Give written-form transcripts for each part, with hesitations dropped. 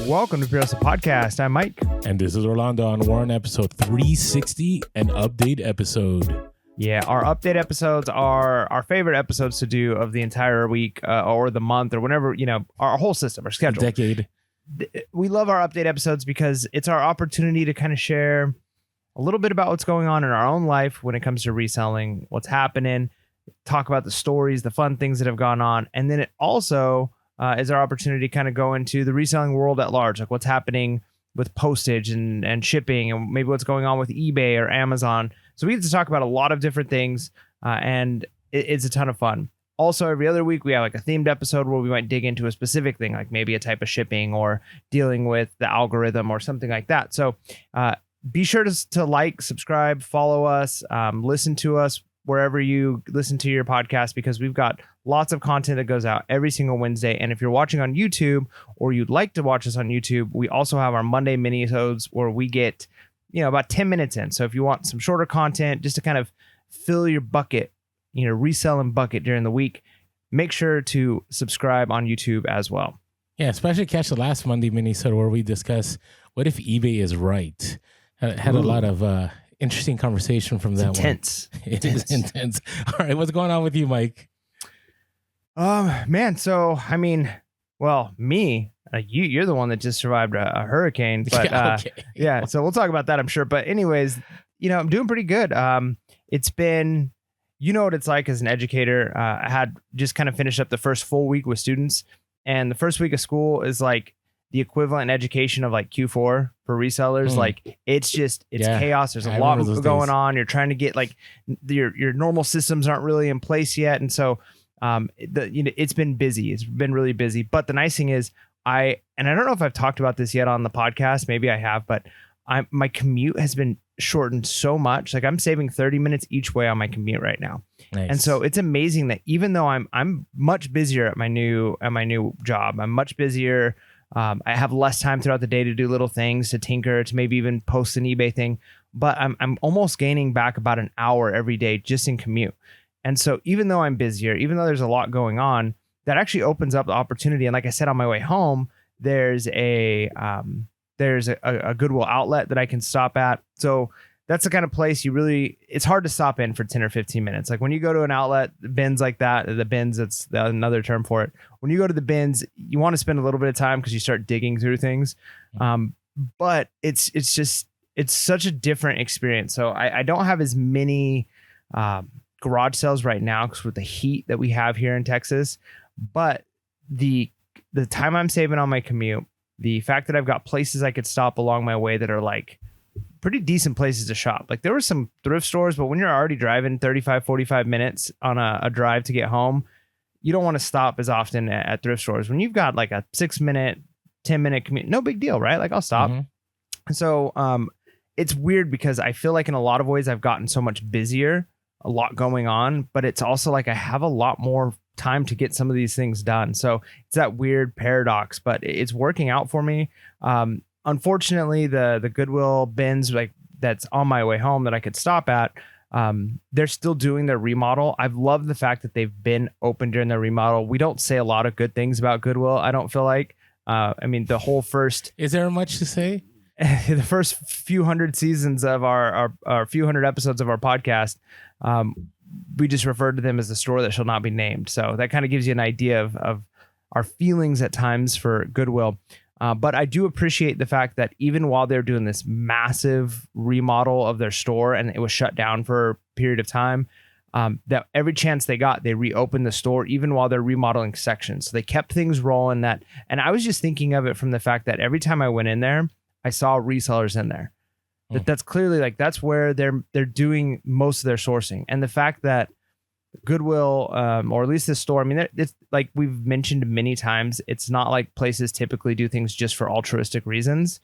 Welcome to Reselling Podcast. I'm Mike. And this is Orlando, and we're on episode 360, an update episode. Yeah, our update episodes are our favorite episodes to do of the entire week or the month or whenever, our whole system, our schedule. Decade. We love our update episodes because it's our opportunity to kind of share a little bit about what's going on in our own life when it comes to reselling, what's happening, talk about the stories, the fun things that have gone on. And then it also is our opportunity to kind of go into the reselling world at large, like what's happening with postage and shipping and maybe what's going on with eBay or Amazon. So we get to talk about a lot of different things and it's a ton of fun. Also, every other week we have like a themed episode where we might dig into a specific thing, like maybe a type of shipping or dealing with the algorithm or something like that. So be sure to like, subscribe, follow us, listen to us wherever you listen to your podcast, because we've got lots of content that goes out every single Wednesday. And if you're watching on YouTube or you'd like to watch us on YouTube, we also have our Monday mini-sodes where we get, about 10 minutes in. So if you want some shorter content just to kind of fill your bucket, reselling bucket during the week, make sure to subscribe on YouTube as well. Yeah, especially catch the last Monday mini-sode where we discuss what if eBay is right. Had a lot of interesting conversation from that intense. One. It is intense. All right, what's going on with you, Mike? Man, so me, you're the one that just survived a hurricane, but okay. So we'll talk about that, I'm sure. But anyways, I'm doing pretty good. It's been, what it's like as an educator. I had just kind of finished up the first full week with students, and the first week of school is like the equivalent education of like Q4 for resellers. Like it's chaos. There's a lot going on. You're trying to get like your normal systems aren't really in place yet. And so it's been busy. It's been really busy. But the nice thing is I don't know if I've talked about this yet on the podcast. Maybe I have, but my commute has been shortened so much. Like I'm saving 30 minutes each way on my commute right now. Nice. And so it's amazing that even though I'm much busier at my new job, I'm much busier. I have less time throughout the day to do little things, to tinker, to maybe even post an eBay thing, but I'm almost gaining back about an hour every day just in commute. And so even though I'm busier, even though there's a lot going on, that actually opens up the opportunity. And like I said, on my way home, there's a Goodwill outlet that I can stop at. So that's the kind of place it's hard to stop in for 10 or 15 minutes. Like when you go to an outlet, bins like that, the bins, it's another term for it. When you go to the bins, you want to spend a little bit of time because you start digging through things. But it's such a different experience. So I don't have as many garage sales right now because with the heat that we have here in Texas, but the time I'm saving on my commute, the fact that I've got places I could stop along my way that are like pretty decent places to shop. Like there were some thrift stores, but when you're already driving 35, 45 minutes on a drive to get home, you don't want to stop as often at thrift stores. When you've got like a 6-minute, 10-minute commute, no big deal, right? Like I'll stop. Mm-hmm. So it's weird because I feel like in a lot of ways I've gotten so much busier, a lot going on, but it's also like I have a lot more time to get some of these things done. So it's that weird paradox, but it's working out for me. Unfortunately, the Goodwill bins like that's on my way home that I could stop at, they're still doing their remodel. I've loved the fact that they've been open during their remodel. We don't say a lot of good things about Goodwill, I don't feel like. The whole first... Is there much to say? The first few hundred seasons of our few hundred episodes of our podcast, we just referred to them as the store that shall not be named. So that kind of gives you an idea of our feelings at times for Goodwill. But I do appreciate the fact that even while they're doing this massive remodel of their store and it was shut down for a period of time, that every chance they got, they reopened the store even while they're remodeling sections. So they kept things rolling and I was just thinking of it from the fact that every time I went in there, I saw resellers in there. That's clearly like that's where they're doing most of their sourcing. And the fact that Goodwill, or at least this store, it's like we've mentioned many times, it's not like places typically do things just for altruistic reasons.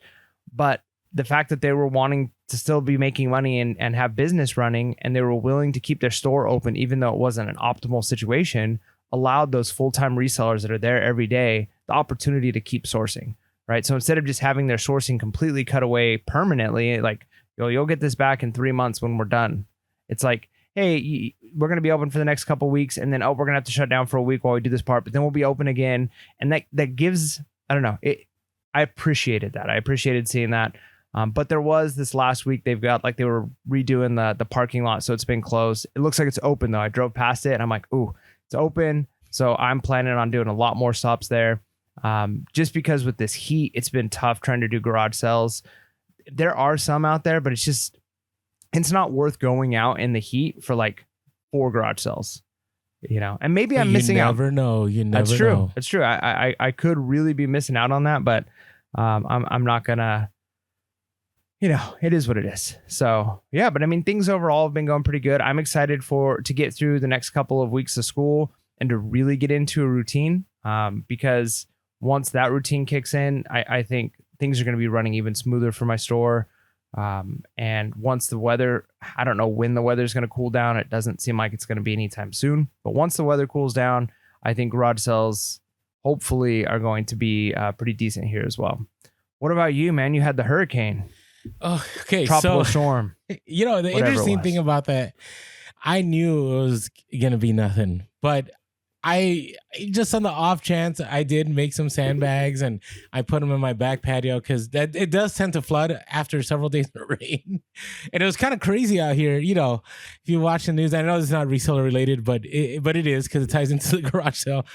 But the fact that they were wanting to still be making money and have business running, and they were willing to keep their store open, even though it wasn't an optimal situation, allowed those full-time resellers that are there every day the opportunity to keep sourcing. Right. So instead of just having their sourcing completely cut away permanently, like, you'll get this back in 3 months when we're done. It's like, hey, we're going to be open for the next couple of weeks. And then, we're going to have to shut down for a week while we do this part. But then we'll be open again. And that gives, I don't know, I appreciated that. I appreciated seeing that. But there was this last week, they were redoing the parking lot. So it's been closed. It looks like it's open though. I drove past it and I'm like, ooh, it's open. So I'm planning on doing a lot more stops there. Just because with this heat, it's been tough trying to do garage sales. There are some out there, but it's not worth going out in the heat for like 4 garage sales, and maybe I'm missing out. You never know. That's true. Know. It's true. I could really be missing out on that, but I'm not gonna, it is what it is. So yeah, but I mean, things overall have been going pretty good. I'm excited to get through the next couple of weeks of school and to really get into a routine. Because once that routine kicks in, I think things are going to be running even smoother for my store. And once the weather, I don't know when the weather is going to cool down. It doesn't seem like it's going to be anytime soon, but once the weather cools down, I think garage sales hopefully are going to be pretty decent here as well. What about you, man? You had the hurricane. Oh, okay. Tropical storm. The interesting thing about that, I knew it was going to be nothing, but I just on the off chance I did make some sandbags and I put them in my back patio because it does tend to flood after several days of rain. And it was kind of crazy out here. If you watch the news, I know it's not reseller related, but it is because it ties into the garage sale.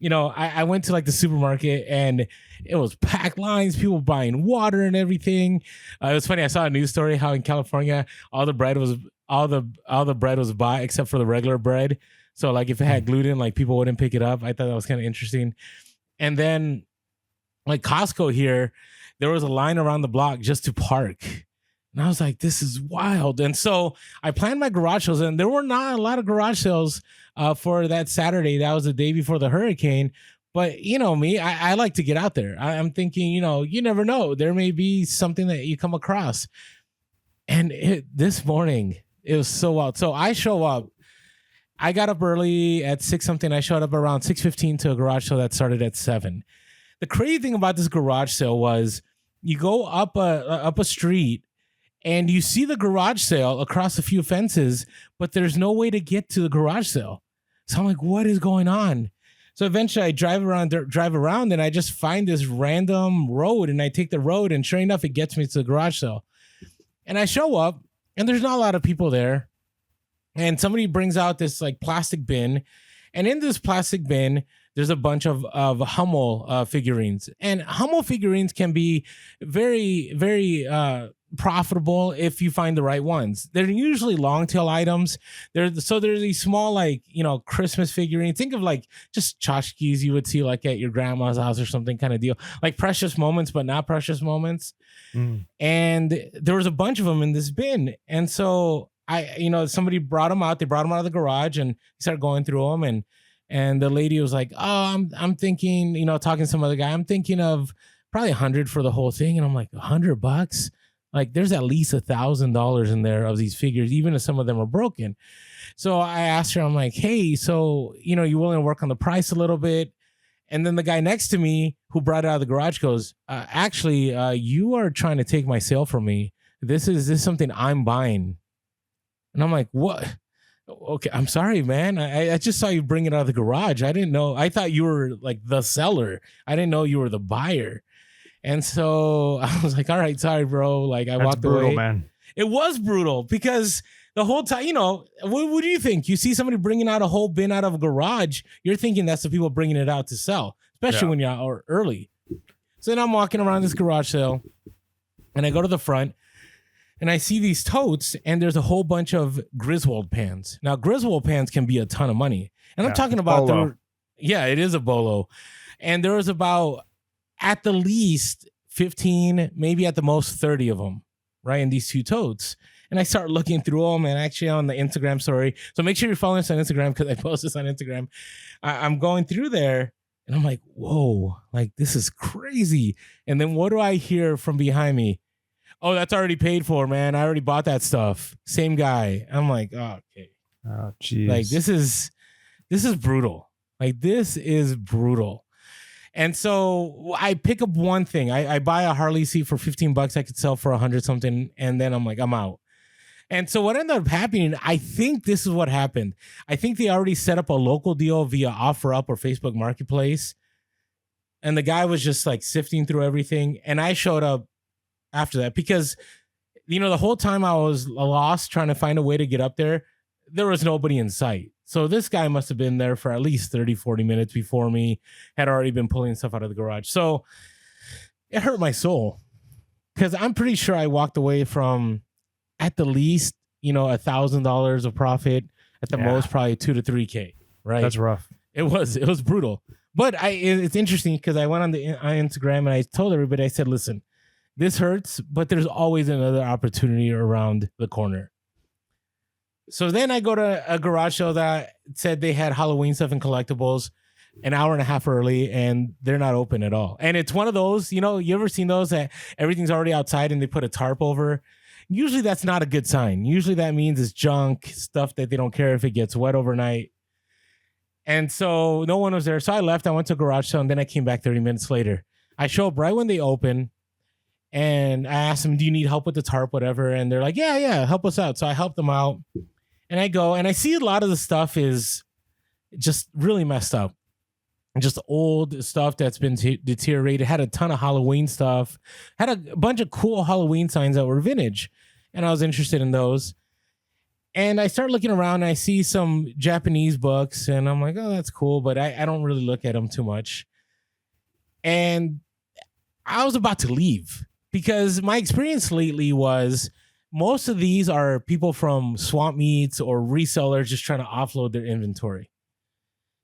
I went to like the supermarket and it was packed lines, people buying water and everything. It was funny. I saw a news story how in California all the bread was bought except for the regular bread. So like if it had gluten, like people wouldn't pick it up. I thought that was kind of interesting. And then like Costco here, there was a line around the block just to park. And I was like, this is wild. And so I planned my garage sales and there were not a lot of garage sales for that Saturday. That was the day before the hurricane. But me, I like to get out there. I'm thinking, you never know. There may be something that you come across. And this morning, it was so wild. So I show up. I got up early at 6 something. I showed up around 6:15 to a garage sale that started at 7. The crazy thing about this garage sale was you go up a street and you see the garage sale across a few fences, but there's no way to get to the garage sale. So I'm like, what is going on? So eventually I drive around and I just find this random road and I take the road and sure enough, it gets me to the garage sale. And I show up and there's not a lot of people there. And somebody brings out this like plastic bin. And in this plastic bin, there's a bunch of Hummel figurines. And Hummel figurines can be very, very profitable if you find the right ones. They're usually long tail items. There's these small like, Christmas figurines. Think of like just tchotchkes you would see like at your grandma's house or something kind of deal. Like precious moments, but not precious moments. And there was a bunch of them in this bin. And so somebody brought them out. They brought them out of the garage and started going through them. And the lady was like, oh, I'm thinking, talking to some other guy, I'm thinking of probably 100 for the whole thing. And I'm like, $100? Like there's at least $1,000 in there of these figures, even if some of them are broken. So I asked her, I'm like, hey, so, you willing to work on the price a little bit? And then the guy next to me who brought it out of the garage goes, actually, you are trying to take my sale from me. This is something I'm buying. And I'm like, what? Okay, I'm sorry, man. I just saw you bring it out of the garage. I didn't know. I thought you were like the seller. I didn't know you were the buyer. And so I was like, all right, sorry, bro. Like I walked brutal, away. Man. It was brutal because the whole time, what do you think? You see somebody bringing out a whole bin out of a garage, you're thinking that's the people bringing it out to sell, especially when you're out early. So then I'm walking around this garage sale and I go to the front. And I see these totes, and there's a whole bunch of Griswold pans. Now, Griswold pans can be a ton of money. And I'm talking about, it is a bolo. And there was about, at the least, 15, maybe at the most 30 of them, right, in these 2 totes. And I start looking through them, and actually on the Instagram story. So make sure you're following us on Instagram because I post this on Instagram. I'm going through there, and I'm like, whoa, like, this is crazy. And then what do I hear from behind me? Oh, that's already paid for, man. I already bought that stuff. Same guy. I'm like, oh, okay. Oh, geez. Like this is brutal. Like this is brutal. And so I pick up one thing. I buy a Harley seat for $15 I could sell for 100 something. And then I'm like, I'm out. And so what ended up happening, I think this is what happened. I think they already set up a local deal via OfferUp or Facebook Marketplace. And the guy was just like sifting through everything. And I showed up after that because, the whole time I was lost trying to find a way to get up there, there was nobody in sight. So this guy must have been there for at least 30, 40 minutes before me, had already been pulling stuff out of the garage. So it hurt my soul because I'm pretty sure I walked away from at the least, $1,000 of profit, at the most probably 2 to 3K, right? That's rough. It was brutal. But it's interesting because I went on Instagram and I told everybody, I said, listen, this hurts, but there's always another opportunity around the corner. So then I go to a garage show that said they had Halloween stuff and collectibles an hour and a half early, and they're not open at all. And it's one of those, you ever seen those that everything's already outside and they put a tarp over? Usually that's not a good sign. Usually that means it's junk, stuff that they don't care if it gets wet overnight. And so no one was there. So I left. I went to a garage sale, and then I came back 30 minutes later. I show up right when they open, and I asked them, do you need help with the tarp, whatever? And they're like, yeah, help us out. So I help them out. And I go, and I see a lot of the stuff is just really messed up. Just old stuff that's been deteriorated. Had a ton of Halloween stuff. Had a bunch of cool Halloween signs that were vintage. And I was interested in those. And I start looking around and I see some Japanese books. And I'm like, oh, that's cool. But I don't really look at them too much. And I was about to leave because my experience lately was most of these are people from swamp meets or resellers just trying to offload their inventory.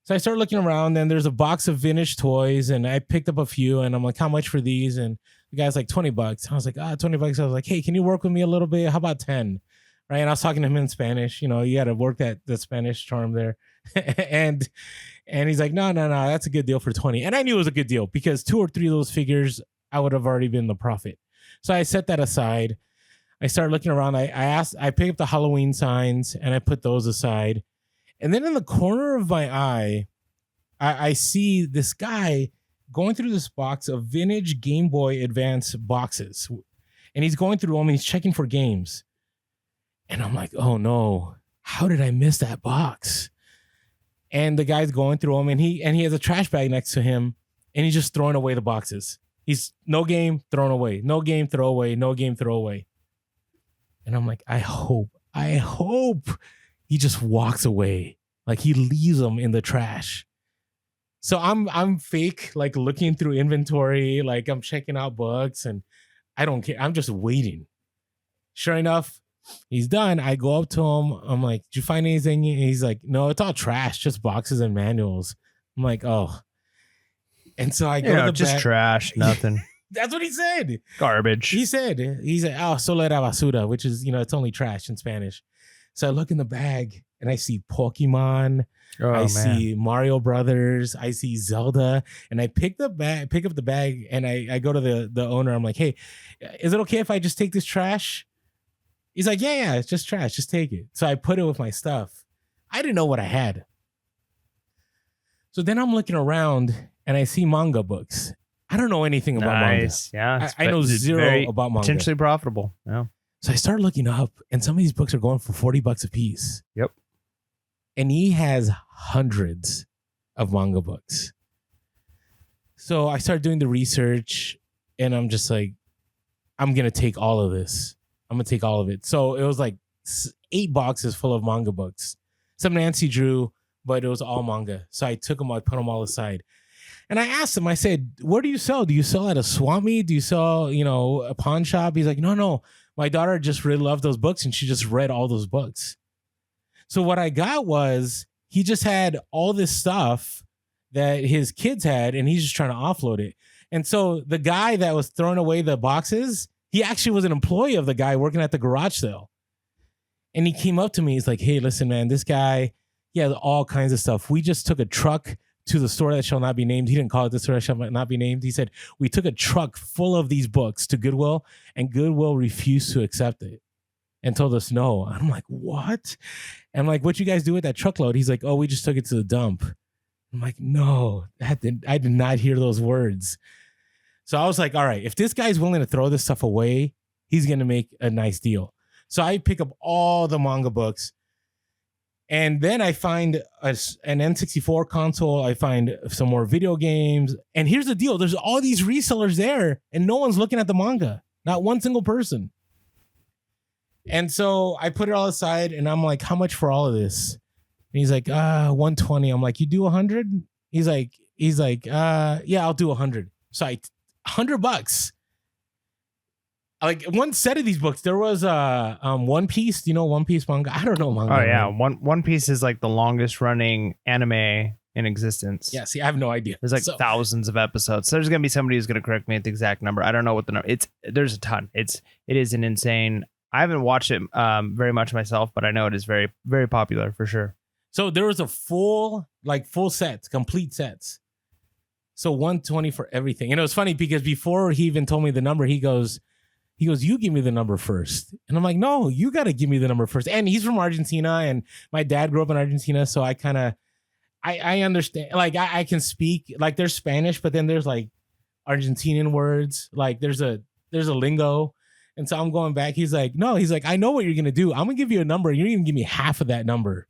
So I started looking around, and there's a box of vintage toys, and I picked up a few, and I'm like, how much for these? And the guy's like, $20. I was like, $20. I was like, hey, can you work with me a little bit? How about 10? Right? And I was talking to him in Spanish. You got to work that Spanish charm there. and he's like, no, that's a good deal for 20. And I knew it was a good deal because 2 or 3 of those figures, I would have already been the profit. So I set that aside. I started looking around. I picked up the Halloween signs, and I put those aside. And then in the corner of my eye, I see this guy going through this box of vintage Game Boy Advance boxes. And he's going through them and he's checking for games. And I'm like, oh no, how did I miss that box? And the guy's going through them, and he has a trash bag next to him, and he's just throwing away the boxes. He's no game, thrown away. No game, throw away. No game, throw away. And I'm like, I hope he just walks away. Like he leaves them in the trash. So I'm fake, like looking through inventory, like I'm checking out books, and I don't care. I'm just waiting. Sure enough, he's done. I go up to him. I'm like, did you find anything? And he's like, no, it's all trash, just boxes and manuals. I'm like, oh. And so I go to the just back. Trash, nothing. That's what he said. Garbage. He said, oh, solo era basura, which is, it's only trash in Spanish. So I look in the bag and I see Pokemon. I see Mario Brothers. I see Zelda. And I pick up the bag, and I go to the owner. I'm like, hey, is it okay if I just take this trash? He's like, yeah, it's just trash. Just take it. So I put it with my stuff. I didn't know what I had. So then I'm looking around and I see manga books. I don't know anything about manga. Yeah, I know zero about manga. Potentially profitable. Yeah. So I start looking up, and some of these books are going for $40 a piece. Yep. And he has hundreds of manga books. So I started doing the research, and I'm just like, I'm going to take all of this. I'm going to take all of it. So it was like 8 boxes full of manga books. Some Nancy drew, but it was all manga. So I took them, I put them all aside. And I asked him, I said, where do you sell? Do you sell at a swap meet? Do you sell, a pawn shop? He's like, no. My daughter just really loved those books, and she just read all those books. So what I got was he just had all this stuff that his kids had, and he's just trying to offload it. And so the guy that was throwing away the boxes, he actually was an employee of the guy working at the garage sale. And he came up to me. He's like, hey, listen, man, this guy, he has all kinds of stuff. We just took a truck to the store that shall not be named. He didn't call it the store that shall not be named. He said, we took a truck full of these books to Goodwill, and Goodwill refused to accept it and told us no. I'm like, what? And I'm like, what you guys do with that truckload? He's like, oh, we just took it to the dump. I'm like, no, I did not hear those words. So I was like, all right, if this guy's willing to throw this stuff away, he's going to make a nice deal. So I pick up all the manga books. And then I find an N64 console. I find some more video games. And here's the deal. There's all these resellers there and no one's looking at the manga. Not one single person. And so I put it all aside and I'm like, how much for all of this? And he's like, 120. I'm like, you do 100? He's like, yeah, I'll do 100. So $100. Like one set of these books, there was One Piece. Do you know One Piece manga? I don't know manga. Oh yeah, One Piece is like the longest running anime in existence. Yeah, see, I have no idea. There's like thousands of episodes. So there's gonna be somebody who's gonna correct me at the exact number. I don't know what the number. There's a ton. It is an insane. I haven't watched it very much myself, but I know it is very, very popular for sure. So there was a full sets, complete sets. So 120 for everything. And it was funny because before he even told me the number, he goes, you give me the number first. And I'm like, no, you got to give me the number first. And he's from Argentina and my dad grew up in Argentina. So I kind of, I understand, like I can speak, like there's Spanish, but then there's like Argentinian words. Like there's a lingo. And so I'm going back. He's like, I know what you're going to do. I'm going to give you a number. You're going to give me half of that number.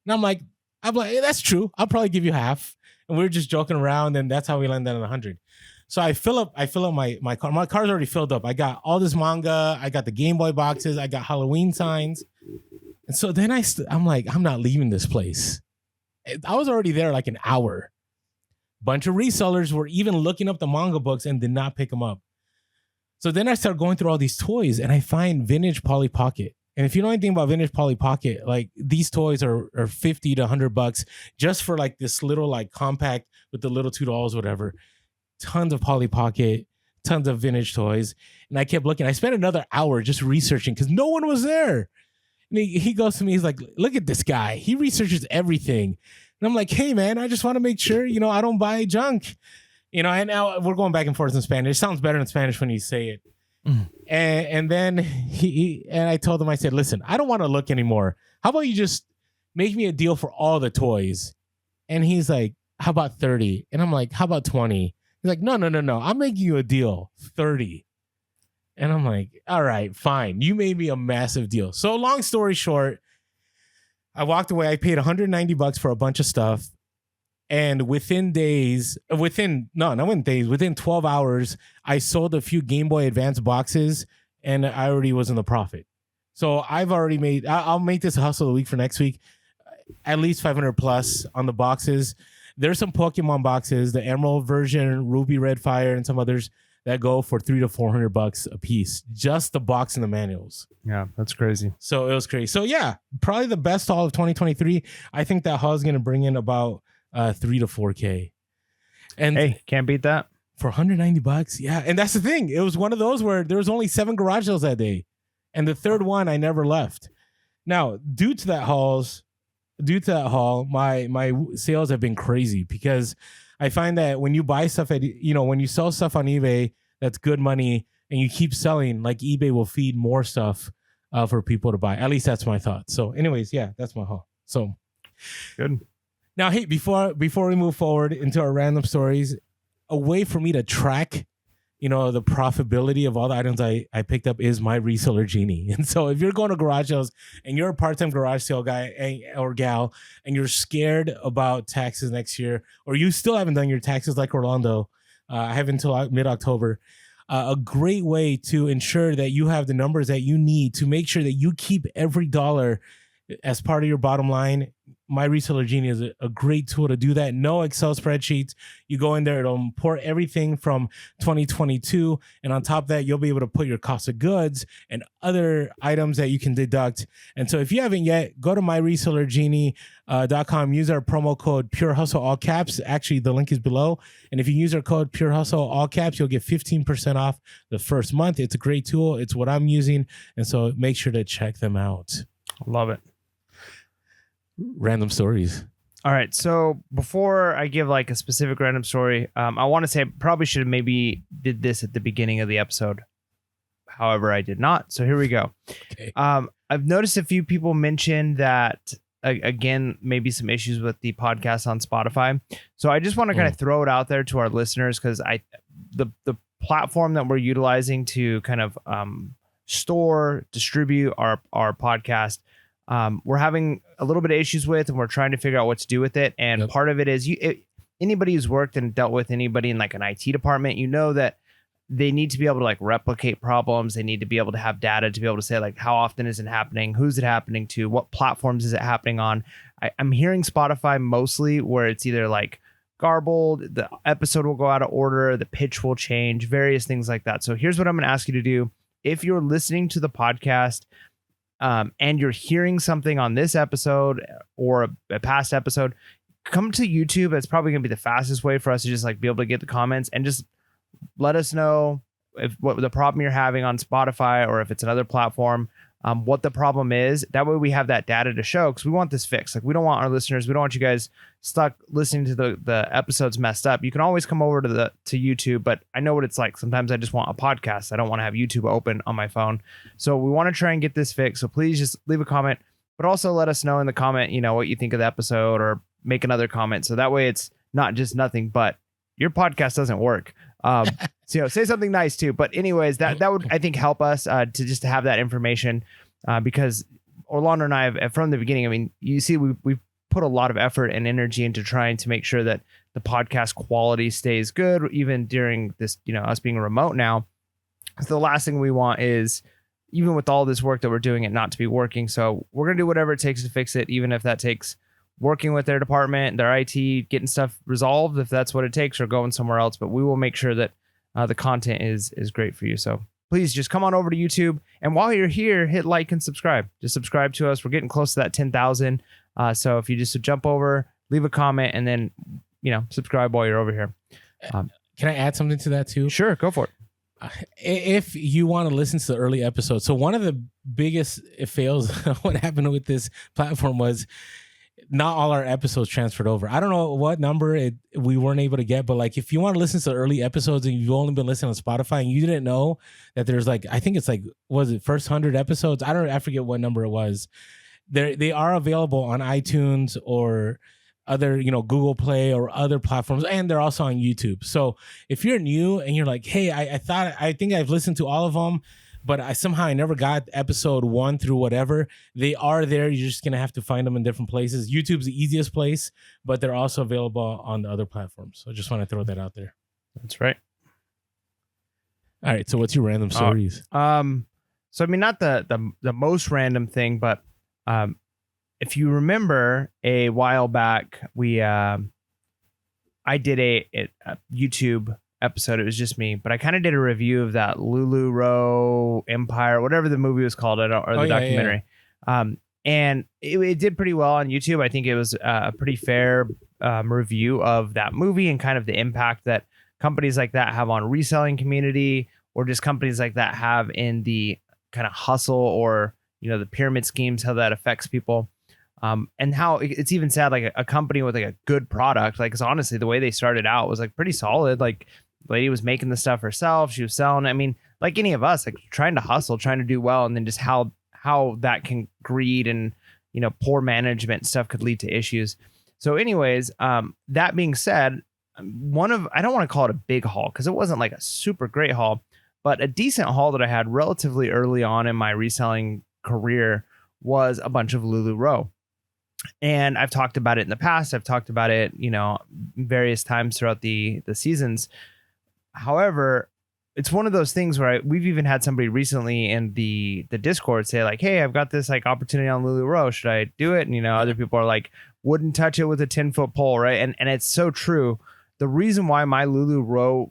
And I'm like, hey, that's true. I'll probably give you half. And we were just joking around. And that's how we landed on 100. So I fill up my car. My car's already filled up. I got all this manga. I got the Game Boy boxes. I got Halloween signs. And so then I'm like, I'm not leaving this place. I was already there like an hour. Bunch of resellers were even looking up the manga books and did not pick them up. So then I start going through all these toys and I find vintage Polly Pocket. And if you know anything about vintage Polly Pocket, like these toys are $50 to $100 just for like this little like compact with the little $2, whatever. Tons of Polly Pocket, tons of vintage toys. And I kept looking. I spent another hour just researching because no one was there. And he goes to me, he's like, look at this guy. He researches everything. And I'm like, hey, man, I just want to make sure, I don't buy junk. And now we're going back and forth in Spanish. It sounds better in Spanish when you say it. And then I told him, I said, listen, I don't want to look anymore. How about you just make me a deal for all the toys? And he's like, how about 30? And I'm like, how about 20? He's like, no. I'm making you a deal, 30. And I'm like, all right, fine. You made me a massive deal. So long story short, I walked away. I paid $190 for a bunch of stuff. And within 12 hours, I sold a few Game Boy Advance boxes and I already was in the profit. So I've already I'll make this a hustle of the week for next week, at least 500 plus on the boxes. There's some Pokemon boxes, the Emerald version, Ruby Red Fire, and some others that go for $300 to $400 a piece. Just the box and the manuals. Yeah, that's crazy. So it was crazy. So yeah, probably the best haul of 2023. I think that haul is going to bring in about $3 to $4K. And hey, can't beat that. For $190. Yeah. And that's the thing. It was one of those where there was only 7 garage sales that day. And the third one, I never left. Now, due to that haul, my sales have been crazy because I find that when you buy stuff when you sell stuff on eBay, that's good money and you keep selling, like eBay will feed more stuff for people to buy. At least that's my thought. So anyways, yeah, that's my haul. So good. Now, hey, before we move forward into our random stories, a way for me to track, the profitability of all the items I picked up is my Reseller Genie. And so if you're going to garage sales and you're a part-time garage sale guy or gal, and you're scared about taxes next year, or you still haven't done your taxes like Orlando, I have until mid-October, a great way to ensure that you have the numbers that you need to make sure that you keep every dollar as part of your bottom line. My Reseller Genie is a great tool to do that. No Excel spreadsheets. You go in there, it'll import everything from 2022. And on top of that, you'll be able to put your cost of goods and other items that you can deduct. And so if you haven't yet, go to myresellergenie.com. Use our promo code Pure Hustle, all caps. Actually, the link is below. And if you use our code Pure Hustle, all caps, you'll get 15% off the first month. It's a great tool. It's what I'm using. And so make sure to check them out. Love it. Random stories. All right. So before I give like a specific random story, I want to say I probably should have maybe did this at the beginning of the episode. However, I did not. So here we go. Okay. I've noticed a few people mention that, again, maybe some issues with the podcast on Spotify. So I just want to kind of throw it out there to our listeners because the platform that we're utilizing to kind of distribute our podcast, we're having a little bit of issues with, and we're trying to figure out what to do with it. And part of it is anybody who's worked and dealt with anybody in like an IT department, that they need to be able to like replicate problems. They need to be able to have data to be able to say like, how often is it happening? Who's it happening to? What platforms is it happening on? I'm hearing Spotify mostly where it's either like garbled, the episode will go out of order, the pitch will change, various things like that. So here's what I'm going to ask you to do. If you're listening to the podcast and you're hearing something on this episode or a past episode, come to YouTube. That's probably going to be the fastest way for us to just like be able to get the comments and just let us know what the problem you're having on Spotify or if it's another platform, what the problem is. That way we have that data to show, because we want this fixed. Like, we don't want our listeners, we don't want you guys stuck listening to the episodes messed up. You can always come over to YouTube, but I know what it's like. Sometimes I just want a podcast. I don't want to have YouTube open on my phone. So we want to try and get this fixed. So please just leave a comment, but also let us know in the comment, what you think of the episode, or make another comment. So that way it's not just nothing, but your podcast doesn't work. So say something nice too. But anyways, that would, I think, help us to have that information, because Orlando and I have, from the beginning, I mean, you see, we've put a lot of effort and energy into trying to make sure that the podcast quality stays good, even during this, us being remote now. So the last thing we want is, even with all this work that we're doing, it not to be working. So we're going to do whatever it takes to fix it, even if that takes working with their department, their IT, getting stuff resolved, if that's what it takes, or going somewhere else. But we will make sure that the content is great for you. So please just come on over to YouTube. And while you're here, hit like and subscribe. Just subscribe to us. We're getting close to that 10,000. So if you just jump over, leave a comment, and then, subscribe while you're over here. Can I add something to that too? Sure, go for it. If you want to listen to the early episodes. So one of the biggest fails, what happened with this platform was, not all our episodes transferred over. I don't know what number we weren't able to get, but like, if you want to listen to the early episodes and you've only been listening on Spotify and you didn't know that there's like, I think it's like, was it first 100 episodes? I forget what number it was. They are available on iTunes or other, Google Play or other platforms, and they're also on YouTube. So if you're new and you're like, hey, I think I've listened to all of them, but I never got episode 1 through whatever. They are there. You're just going to have to find them in different places. YouTube's the easiest place, but they're also available on the other platforms. So I just want to throw that out there. That's right. All right. So what's your random stories? So I mean, not the most random thing, but if you remember a while back, I did a YouTube episode. It was just me, but I kind of did a review of that Lulu Empire, whatever the movie was called, or the documentary. Yeah. And it did pretty well on YouTube. I think it was a pretty fair review of that movie and kind of the impact that companies like that have on reselling community, or just companies like that have in the kind of hustle, or, the pyramid schemes, how that affects people. And how it's even sad, like a company with like a good product, like, 'cause honestly, the way they started out was like pretty solid. Like, the lady was making the stuff herself. She was selling. I mean, like any of us, like trying to hustle, trying to do well, and then just how that can greed and, poor management stuff could lead to issues. So anyways, that being said, I don't want to call it a big haul, because it wasn't like a super great haul, but a decent haul that I had relatively early on in my reselling career was a bunch of Lulu. And I've talked about it in the past. I've talked about it, various times throughout the seasons. However, it's one of those things where we've even had somebody recently in the Discord say like, hey, I've got this like opportunity on Lulu. Should I do it? And, other people are like, wouldn't touch it with a 10-foot pole. Right. And it's so true. The reason why my Lulu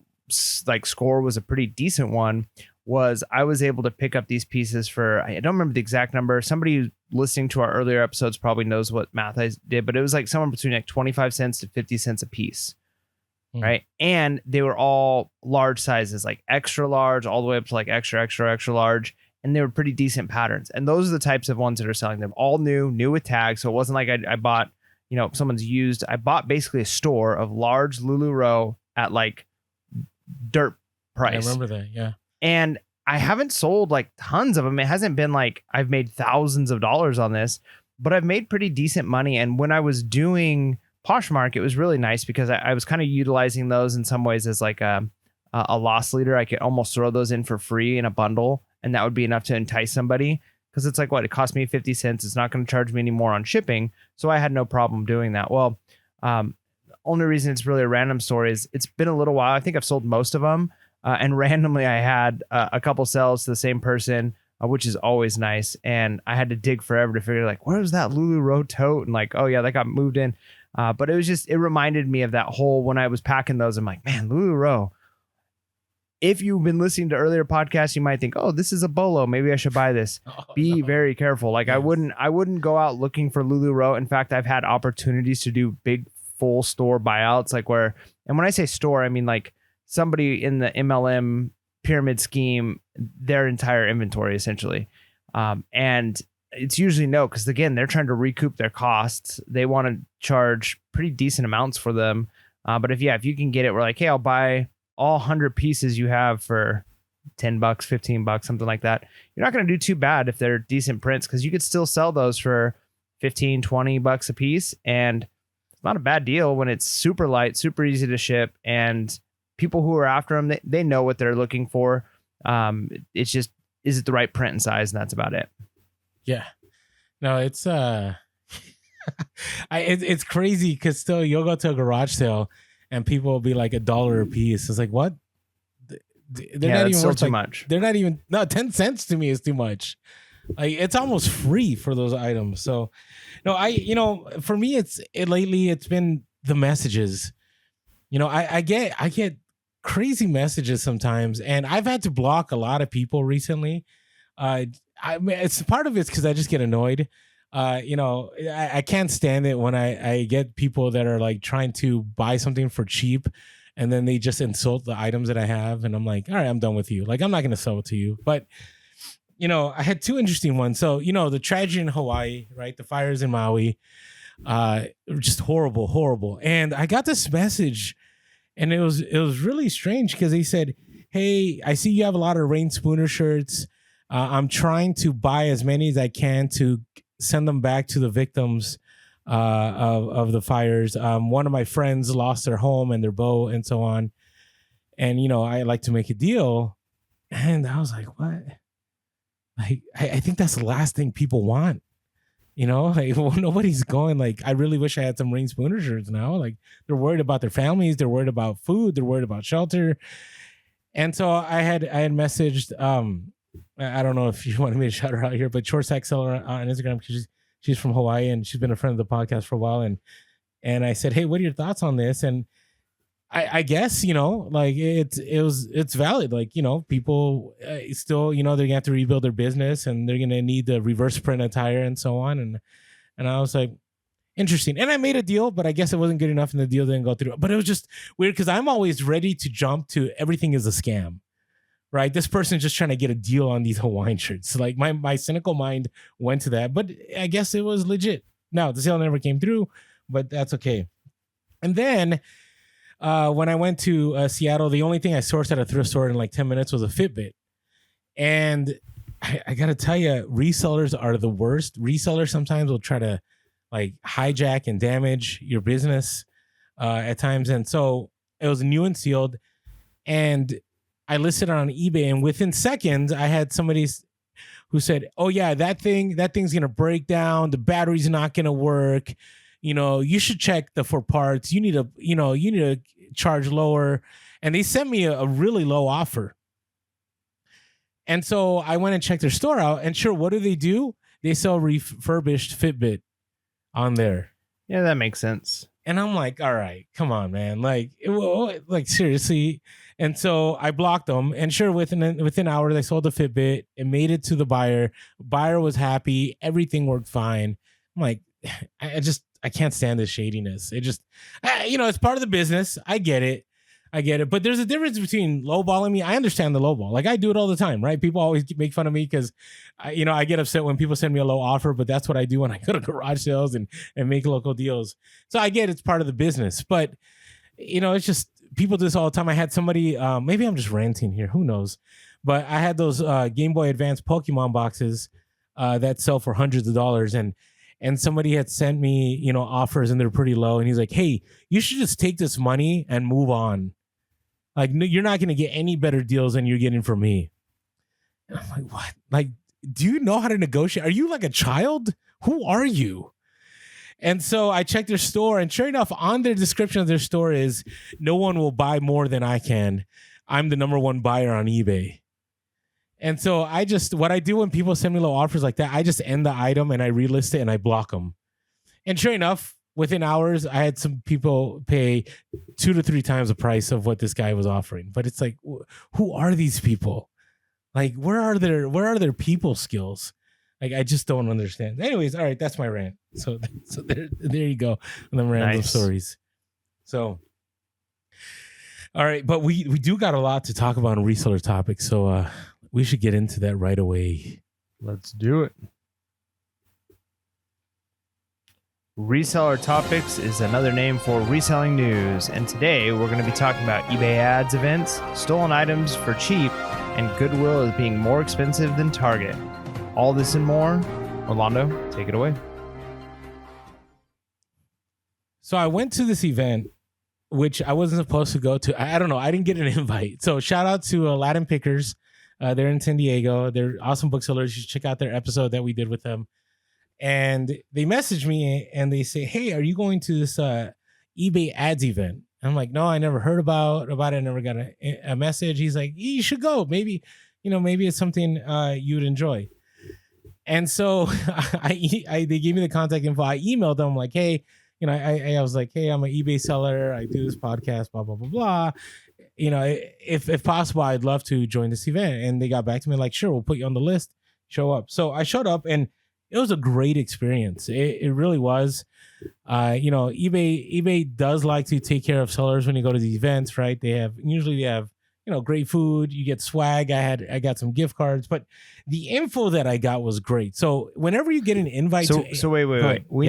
like score was a pretty decent one was I was able to pick up these pieces for, I don't remember the exact number. Somebody listening to our earlier episodes probably knows what math I did, but it was like somewhere between like 25 cents to 50 cents a piece. Right. And they were all large sizes, like extra large, all the way up to like extra large. And they were pretty decent patterns. And those are the types of ones that are selling them. All new with tags. So it wasn't like I bought, someone's used. I bought basically a store of large Lulu at like dirt price. I remember that. Yeah. And I haven't sold like tons of them. It hasn't been like I've made thousands of dollars on this, but I've made pretty decent money. And when I was doing Poshmark, it was really nice because I was kind of utilizing those in some ways as like a loss leader. I could almost throw those in for free in a bundle, and that would be enough to entice somebody. because it's like, what, it cost me 50 cents. It's not going to charge me any more on shipping. So I had no problem doing that. Well, only reason it's really a random story is it's been a little while. I think I've sold most of them. And randomly I had a couple sales to the same person, which is always nice. And I had to dig forever to figure like, where was that LuLaRoe tote? And like, oh yeah, that got moved in. But it reminded me of that whole, when I was packing those, I'm like, man, LuLaRoe. If you've been listening to earlier podcasts, you might think, oh, this is a bolo. Maybe I should buy this. Be very careful. Like yes. I wouldn't go out looking for LuLaRoe. In fact, I've had opportunities to do big full store buyouts, like where, and when I say store, I mean like somebody in the MLM pyramid scheme, their entire inventory essentially. And it's usually no, because again, they're trying to recoup their costs. They want to charge pretty decent amounts for them. But if you can get it, we're like, hey, I'll buy all 100 pieces you have for $10, $15, something like that. You're not going to do too bad if they're decent prints, because you could still sell those for $15, $20 a piece. And it's not a bad deal when it's super light, super easy to ship. And people who are after them, they know what they're looking for. It's just, is it the right print and size? And that's about it. Yeah. No, it's it's crazy because still you'll go to a garage sale and people will be like $1 a piece. It's like, what? They're not even worth too much. They're not even, no, 10 cents to me is too much. Like it's almost free for those items. So no, for me, lately it's been the messages. I get crazy messages sometimes, and I've had to block a lot of people recently. It's part of it's because I just get annoyed. I can't stand it when I get people that are like trying to buy something for cheap and then they just insult the items that I have. And I'm like, all right, I'm done with you. Like, I'm not going to sell it to you. But, I had two interesting ones. So, the tragedy in Hawaii, right? The fires in Maui, just horrible, horrible. And I got this message and it was really strange because they said, hey, I see you have a lot of rain spooner shirts. I'm trying to buy as many as I can to send them back to the victims of the fires. One of my friends lost their home and their boat and so on. And, I like to make a deal. And I was like, what? Like, I think that's the last thing people want. Like, well, nobody's going like, I really wish I had some rain spooner shirts now. Like, they're worried about their families. They're worried about food. They're worried about shelter. And so I had messaged, I don't know if you wanted me to shout her out here, but Short Sack Seller on Instagram, because she's from Hawaii and she's been a friend of the podcast for a while. And I said, hey, what are your thoughts on this? And I guess, like it's valid. Like, people still, they're gonna have to rebuild their business and they're gonna need the reverse print attire and so on. And I was like, interesting. And I made a deal, but I guess it wasn't good enough and the deal didn't go through. But it was just weird because I'm always ready to jump to everything is a scam. Right, this person's just trying to get a deal on these Hawaiian shirts. Like my cynical mind went to that, but I guess it was legit. Now the sale never came through, but that's okay. And then when I went to Seattle, the only thing I sourced at a thrift store in like 10 minutes was a Fitbit. And I got to tell you, resellers are the worst. Resellers sometimes will try to like hijack and damage your business at times. And so it was new and sealed. And I listed it on eBay, and within seconds, I had somebody who said, "Oh yeah, that thing's gonna break down. The battery's not gonna work. You should check for parts. You need to charge lower." And they sent me a really low offer. And so I went and checked their store out, and sure, what do? They sell refurbished Fitbit on there. Yeah, that makes sense. And I'm like, all right, come on, man. Like seriously. And so I blocked them. And sure, within hours, I sold the Fitbit. It made it to the buyer. Buyer was happy. Everything worked fine. I'm like, I can't stand this shadiness. It just, it's part of the business. I get it. But there's a difference between lowballing me. I understand the lowball. Like I do it all the time, right? People always make fun of me because, I get upset when people send me a low offer, but that's what I do when I go to garage sales and make local deals. So I get it's part of the business, but it's just, people do this all the time. I had somebody, maybe I'm just ranting here, who knows? But I had those Game Boy Advance Pokemon boxes that sell for hundreds of dollars, and somebody had sent me, offers, and they're pretty low. And he's like, "Hey, you should just take this money and move on. Like, you're not going to get any better deals than you're getting from me." And I'm like, "What? Like, do you know how to negotiate? Are you like a child? Who are you? And so I checked their store, and sure enough, on their description of their store is, no one will buy more than I can. I'm the number one buyer on eBay. And so what I do when people send me low offers like that, I just end the item and I relist it and I block them. And sure enough, within hours, I had some people pay 2 to 3 times the price of what this guy was offering. But it's like, who are these people? Like, where are their people skills? Like, I just don't understand. Anyways, all right, that's my rant. So there you go. And then random stories. So, all right, but we do got a lot to talk about on reseller topics. So we should get into that right away. Let's do it. Reseller Topics is another name for reselling news, and today we're going to be talking about eBay ads events, stolen items for cheap, and Goodwill is being more expensive than Target. All this and more. Orlando, take it away. So I went to this event, which I wasn't supposed to go to. I don't know. I didn't get an invite. So shout out to Latin Pickers. They're in San Diego. They're awesome booksellers. You should check out their episode that we did with them. And they messaged me and they say, hey, are you going to this eBay ads event? I'm like, no, I never heard about it. I never got a message. He's like, you should go. Maybe it's something you'd enjoy. And so they gave me the contact info. I emailed them like, hey, I was like, hey, I'm an eBay seller. I do this podcast, blah, blah, blah, blah. If possible, I'd love to join this event. And they got back to me like, sure, we'll put you on the list. Show up. So I showed up and it was a great experience. It really was. eBay does like to take care of sellers when you go to these events, right? They usually have great food. You get swag. I got some gift cards, but the info that I got was great. So whenever you get an invite, so wait. We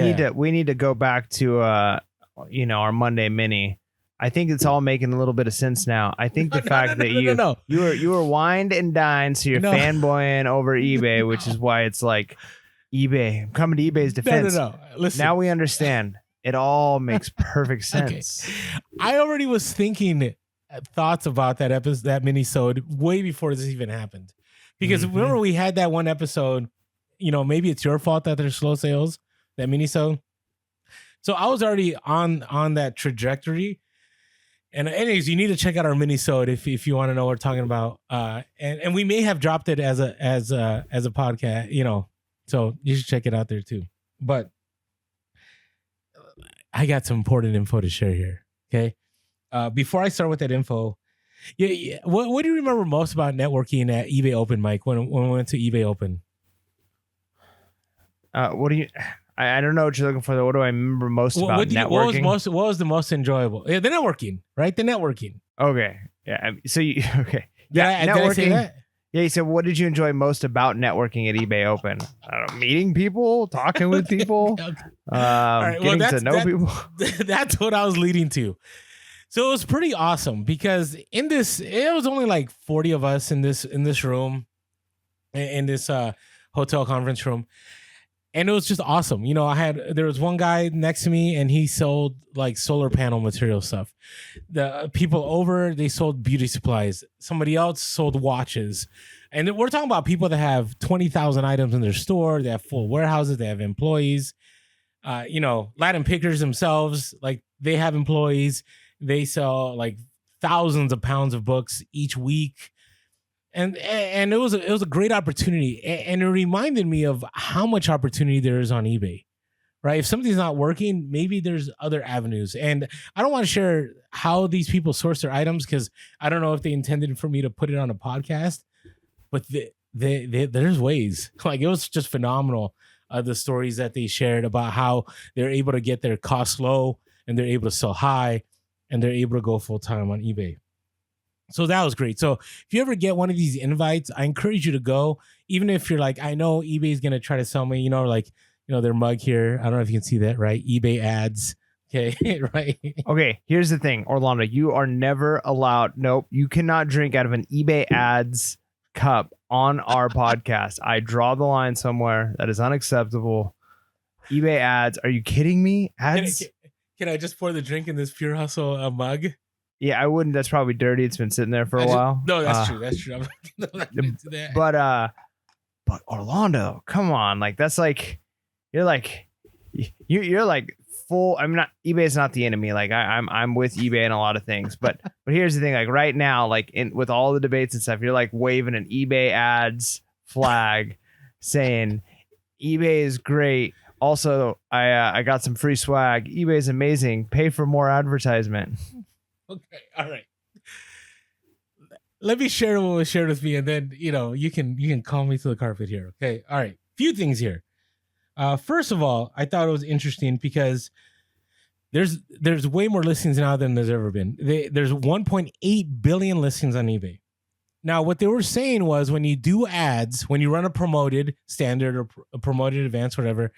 need to go back to our Monday mini. I think it's all making a little bit of sense now. I think the fact that you were wined and dined, so you're fanboying over eBay, which is why it's like eBay. I'm coming to eBay's defense. No. Listen. Now we understand. It all makes perfect sense. Okay. I already was thinking thoughts about that episode, that mini-sode, way before this even happened. Because remember we had that one episode, maybe it's your fault that there's slow sales, that mini-sode. So I was already on that trajectory. And anyways, you need to check out our mini-sode if you want to know what we're talking about. And we may have dropped it as a podcast, so you should check it out there too. But I got some important info to share here. Okay. Before I start with that info, what do you remember most about networking at eBay Open, Mike, when we went to eBay Open? What do you... I don't know what you're looking for, though. What do I remember most about networking? What was the most enjoyable? Yeah, the networking, right? The networking. Okay. Yeah. So okay. Did I say that? Yeah, you said, what did you enjoy most about networking at eBay Open? I don't know, meeting people, talking with people, okay. Getting to know people. That's what I was leading to. So it was pretty awesome because it was only like 40 of us in this room, in this hotel conference room. And it was just awesome. There was one guy next to me and he sold like solar panel material stuff. The people over, they sold beauty supplies. Somebody else sold watches. And we're talking about people that have 20,000 items in their store. They have full warehouses. They have employees. Latin Pickers themselves, like they have employees. They sell like thousands of pounds of books each week. And it was a great opportunity, and it reminded me of how much opportunity there is on eBay, right? If something's not working, maybe there's other avenues. And I don't want to share how these people source their items because I don't know if they intended for me to put it on a podcast, but there's ways. Like it was just phenomenal, the stories that they shared about how they're able to get their costs low and they're able to sell high and they're able to go full time on eBay. So that was great. So if you ever get one of these invites, I encourage you to go, even if you're like, I know eBay's going to try to sell me, their mug here. I don't know if you can see that, right? eBay ads. Okay. Right. Okay. Here's the thing, Orlando, you are never allowed. Nope. You cannot drink out of an eBay ads cup on our podcast. I draw the line somewhere. That is unacceptable. eBay ads. Are you kidding me? Ads. Can I just pour the drink in this Pure Hustle mug? Yeah, I wouldn't. That's probably dirty. It's been sitting there for a while. No, that's true. That's true. I'm not gonna do that. but Orlando, come on, like that's like you're like full. I'm not, eBay is not the enemy. Like I'm with eBay in a lot of things, but here's the thing, like right now, like with all the debates and stuff, you're like waving an eBay ads flag saying eBay is great. Also, I got some free swag. eBay is amazing. Pay for more advertisement. Okay. All right. Let me share what was shared with me, and then you can call me to the carpet here. Okay. All right. Few things here. First of all, I thought it was interesting because there's way more listings now than there's ever been. There's 1.8 billion listings on eBay. Now, what they were saying was when you do ads, when you run a promoted standard or a promoted advanced, whatever,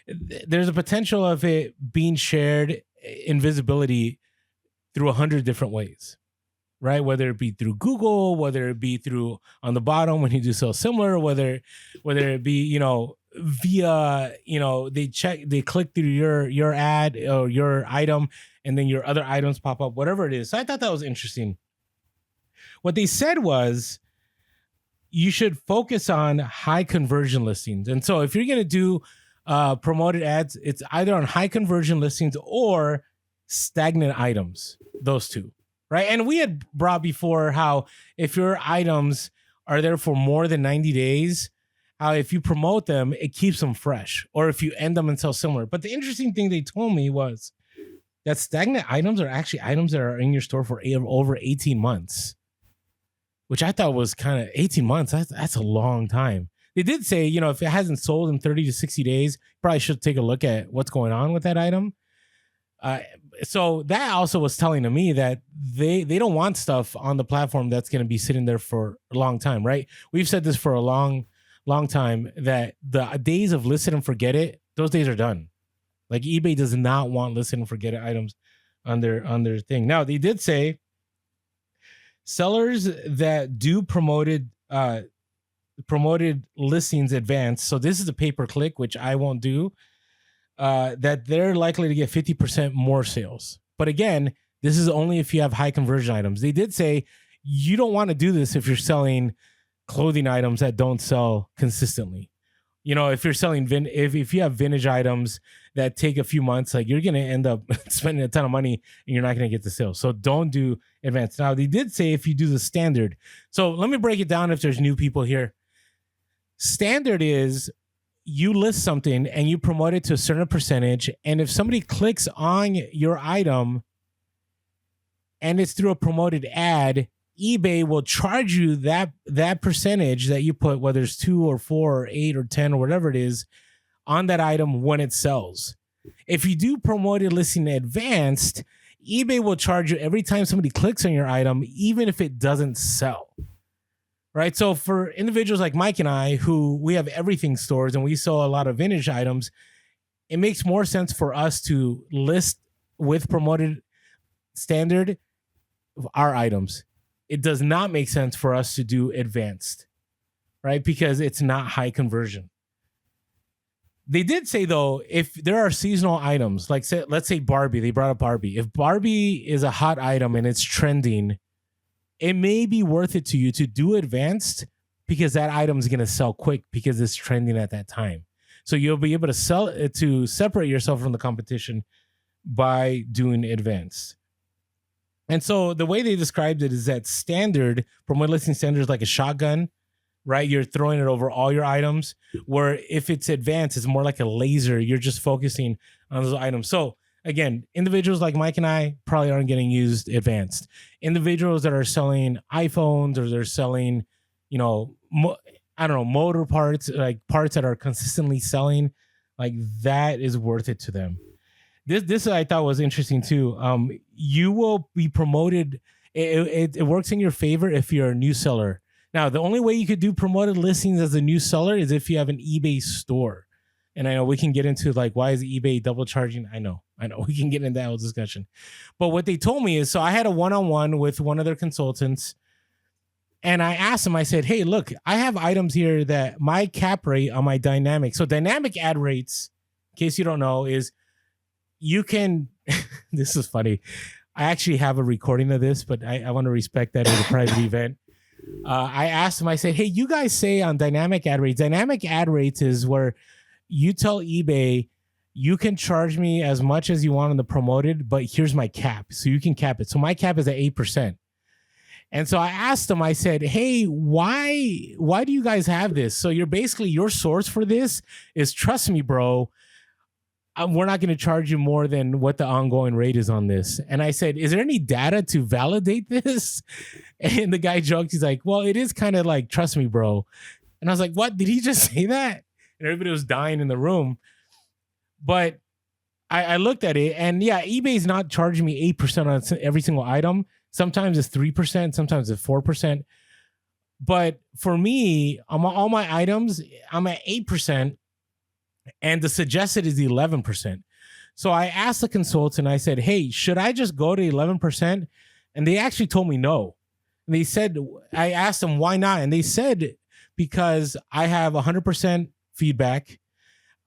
there's a potential of it being shared in visibility through 100 different ways, right? Whether it be through Google, whether it be through on the bottom when you do sell similar, whether it be, via, they click through your ad or your item, and then your other items pop up, whatever it is. So I thought that was interesting. What they said was you should focus on high conversion listings. And so if you're going to do promoted ads, it's either on high conversion listings or stagnant items, those two, right? And we had brought before how if your items are there for more than 90 days, how if you promote them, it keeps them fresh, or if you end them and sell similar. But the interesting thing they told me was that stagnant items are actually items that are in your store for over 18 months. Which I thought was kind of 18 months. That's a long time. They did say, if it hasn't sold in 30 to 60 days, probably should take a look at what's going on with that item. So that also was telling to me that they don't want stuff on the platform that's going to be sitting there for a long time, right? We've said this for a long time that the days of list it and forget it, those days are done. Like eBay does not want list it and forget it items on their thing. Now, they did say sellers that do promoted listings advanced, so this is a pay-per-click, which I won't do, that they're likely to get 50% more sales. But again, this is only if you have high conversion items. They did say you don't want to do this if you're selling clothing items that don't sell consistently. If you're selling if you have vintage items that take a few months, like you're going to end up spending a ton of money and you're not going to get the sales. So don't do advanced. Now, they did say if you do the standard. So let me break it down if there's new people here. Standard is you list something and you promote it to a certain percentage. And if somebody clicks on your item and it's through a promoted ad, eBay will charge you that percentage that you put, whether it's 2 or 4 or 8 or 10 or whatever it is, on that item when it sells. If you do promoted listing advanced, eBay will charge you every time somebody clicks on your item, even if it doesn't sell. Right? So for individuals like Mike and I, who we have everything stores and we sell a lot of vintage items, it makes more sense for us to list with promoted standard our items. It does not make sense for us to do advanced, right? Because it's not high conversion. They did say, though, if there are seasonal items, like let's say Barbie, they brought up Barbie. If Barbie is a hot item and it's trending, it may be worth it to you to do advanced because that item is going to sell quick because it's trending at that time. So you'll be able to sell it to separate yourself from the competition by doing advanced. And so the way they described it is that standard, promoted listing standard, is like a shotgun, right? You're throwing it over all your items, where if it's advanced, it's more like a laser. You're just focusing on those items. So again, individuals like Mike and I probably aren't getting used advanced. Individuals that are selling iPhones or they're selling, motor parts, like parts that are consistently selling, like that is worth it to them. This I thought was interesting too. You will be promoted. It works in your favor if you're a new seller. Now, the only way you could do promoted listings as a new seller is if you have an eBay store. And I know we can get into like, why is eBay double charging? I know we can get into that whole discussion. But what they told me is, so I had a one-on-one with one of their consultants. And I asked him, I said, hey, look, I have items here that my cap rate on my dynamic. So dynamic ad rates, in case you don't know, is you can, this is funny. I actually have a recording of this, but I want to respect that as a private event. I asked them, I said, hey, you guys say on dynamic ad rates. Dynamic ad rates is where you tell eBay, you can charge me as much as you want on the promoted, but here's my cap. So you can cap it. So my cap is at 8%. And so I asked them, I said, hey, why do you guys have this? So you're basically, your source for this is, trust me, bro, we're not going to charge you more than what the ongoing rate is on this. And I said, is there any data to validate this? And the guy joked, he's like, well, it is kind of like, trust me, bro. And I was like, what? Did he just say that? And everybody was dying in the room. But I looked at it, and yeah, eBay's not charging me 8% on every single item. Sometimes it's 3%, sometimes it's 4%. But for me, on all my items, I'm at 8%, and the suggested is 11%. So I asked the consultant, I said, hey, should I just go to 11%? And they actually told me no. And they said, I asked them, why not? And they said, because I have 100% feedback.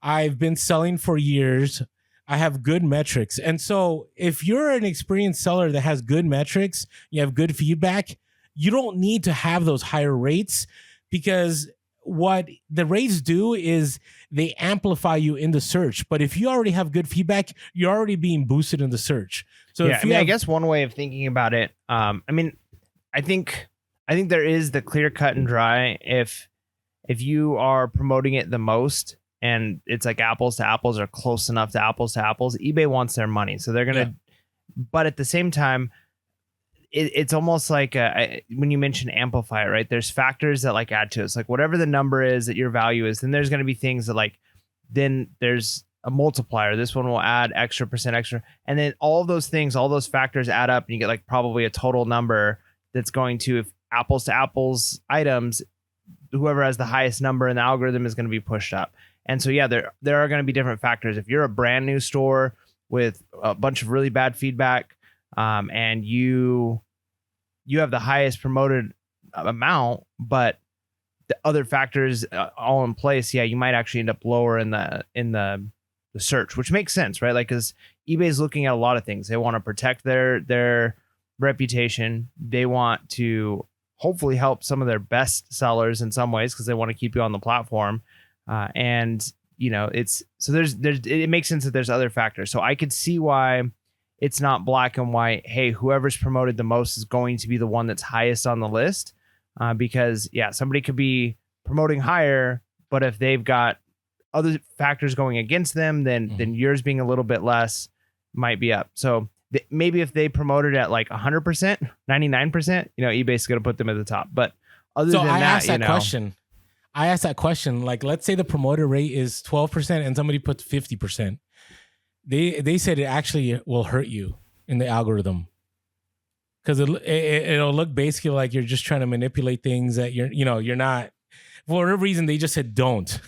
I've been selling for years. I have good metrics. And so if you're an experienced seller that has good metrics, you have good feedback, you don't need to have those higher rates, because what the rates do is they amplify you in the search. But if you already have good feedback, you're already being boosted in the search. So yeah, I guess one way of thinking about it, I think there is the clear cut and dry. If you are promoting it the most, and it's like apples to apples or close enough to apples, eBay wants their money. So they're going to, but at the same time, it's almost like when you mention amplify, right? There's factors that like add to it. It's like whatever the number is that your value is, then there's going to be things that like, then there's a multiplier. This one will add extra percent extra. And then all of those things, all those factors add up, and you get like probably a total number that's going to, if apples to apples items, whoever has the highest number in the algorithm is going to be pushed up. And so, yeah, there are going to be different factors. If you're a brand new store with a bunch of really bad feedback, and you have the highest promoted amount, but the other factors all in place, yeah, you might actually end up lower in the search, which makes sense, right? Like, because eBay is looking at a lot of things. They want to protect their reputation. They want to hopefully help some of their best sellers in some ways, because they want to keep you on the platform. And you know, it makes sense that there's other factors. So I could see why it's not black and white. Hey, whoever's promoted the most is going to be the one that's highest on the list. Because yeah, somebody could be promoting higher, but if they've got other factors going against them, then yours being a little bit less might be up. So maybe if they promoted at like 100%, 99%, you know, eBay's going to put them at the top. But other than that, I asked that question, like, let's say the promoter rate is 12% and somebody puts 50%. They said it actually will hurt you in the algorithm, because it'll look basically like you're just trying to manipulate things that you're not. For whatever reason, they just said don't.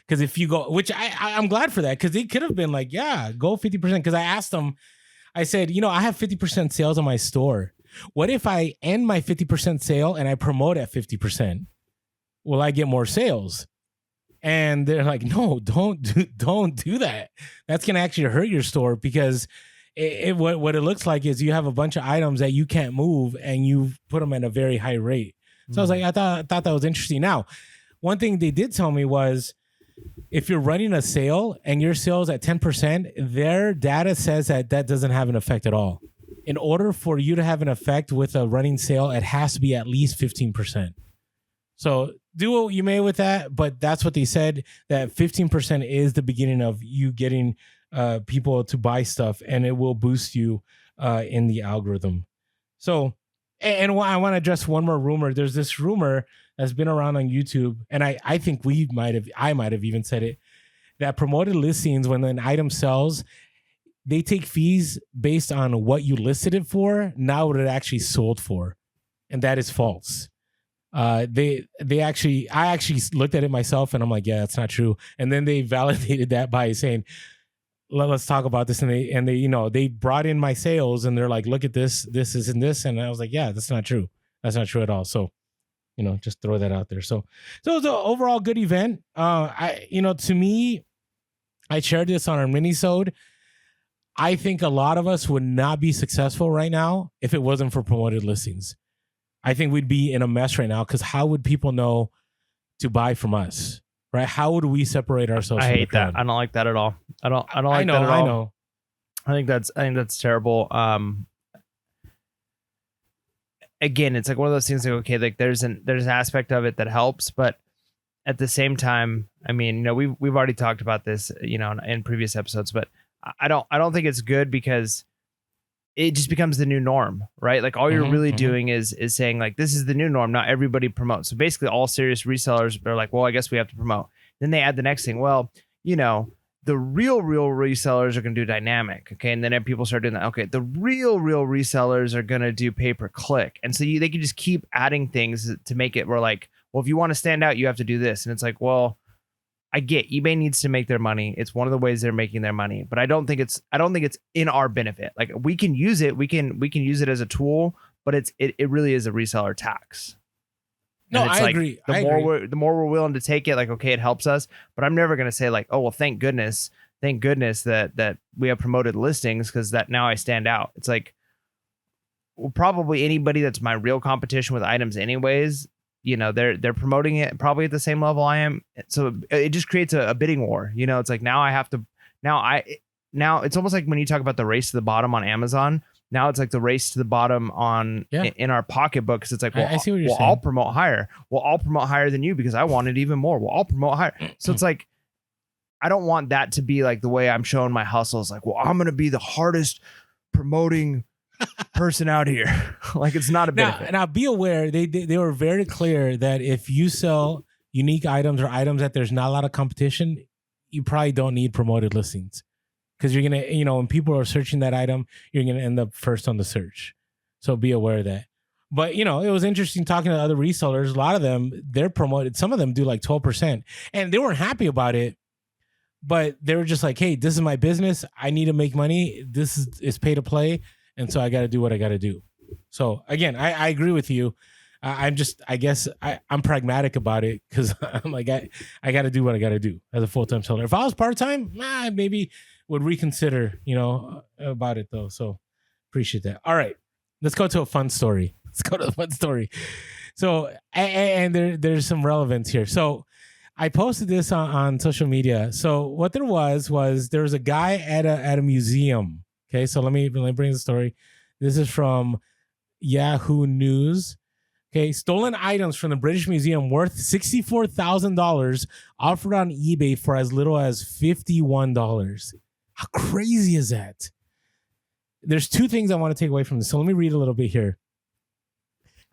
Because if you go, which I'm glad for that, because they could have been like, yeah, go 50%. Because I asked them, I said, I have 50% sales on my store. What if I end my 50% sale and I promote at 50%? Will I get more sales? And they're like, no, don't do that. That's going to actually hurt your store, because what it looks like is you have a bunch of items that you can't move and you put them at a very high rate. So I was like, I thought that was interesting. Now, one thing they did tell me was, if you're running a sale and your sales at 10%, their data says that doesn't have an effect at all. In order for you to have an effect with a running sale, it has to be at least 15%. So do what you may with that, but that's what they said, that 15% is the beginning of you getting people to buy stuff, and it will boost you in the algorithm. So, and I want to address one more rumor. There's this rumor that's been around on YouTube, and I think I might have even said it, that promoted listings, when an item sells, they take fees based on what you listed it for, not what it actually sold for. And that is false. I actually looked at it myself, and I'm like, yeah, that's not true. And then they validated that by saying, let's talk about this. And they brought in my sales, and they're like, look at this, this is in this. And I was like, yeah, that's not true. That's not true at all. So, just throw that out there. So it was an overall good event. To me, I shared this on our mini-sode. I think a lot of us would not be successful right now if it wasn't for promoted listings. I think we'd be in a mess right now, because how would people know to buy from us, right? How would we separate ourselves I from hate the crowd? that. I don't like that at all. I don't like that at all. I know. I think that's terrible. Again, it's like one of those things like, okay, like there's an aspect of it that helps, but at the same time, I mean, we've already talked about this, in previous episodes, but I don't think it's good, because it just becomes the new norm, right? Like all you're really doing is saying like, this is the new norm. Not everybody promotes. So basically all serious resellers are like, well, I guess we have to promote. Then they add the next thing. Well, the real resellers are going to do dynamic. Okay. And then people start doing that. Okay. The real resellers are going to do pay per click. And so they can just keep adding things to make it where like, well, if you want to stand out, you have to do this. And it's like, well, I get eBay needs to make their money. It's one of the ways they're making their money, but I don't think it's in our benefit. Like we can use it. We can use it as a tool, but it really is a reseller tax. No, I agree. The more we're willing to take it, like, okay, it helps us, but I'm never going to say like, oh, well, thank goodness that we have promoted listings, because that now I stand out. It's like, well, probably anybody that's my real competition with items anyways, they're promoting it probably at the same level I am. So it just creates a bidding war. It's like now it's almost like when you talk about the race to the bottom on Amazon. Now it's like the race to the bottom in our pocketbook, because it's like, well, I see what you're saying. I'll promote higher. Well, I'll promote higher than you because I want it even more. Well, I'll promote higher. So it's like, I don't want that to be like the way I'm showing my hustle. It's like, well, I'm going to be the hardest promoting person out here. Like it's not a benefit. Now be aware, they were very clear that if you sell unique items or items that there's not a lot of competition, you probably don't need promoted listings, because you're gonna, when people are searching that item, you're gonna end up first on the search. So be aware of that. But it was interesting talking to other resellers. A lot of them, they're promoted. Some of them do like 12%, and they weren't happy about it. But they were just like, hey, this is my business. I need to make money. This is pay to play. And so I got to do what I got to do. So again, I agree with you. I guess I'm pragmatic about it, because I'm like, I got to do what I got to do as a full-time seller. If I was part-time, I maybe would reconsider, about it though. So appreciate that. All right, let's go to a fun story. So, and there's some relevance here. So I posted this on social media. So what there was there was a guy at a museum. Okay, so let me bring the story. This is from Yahoo News. Okay, stolen items from the British Museum worth $64,000 offered on eBay for as little as $51. How crazy is that? There's two things I want to take away from this. So let me read a little bit here.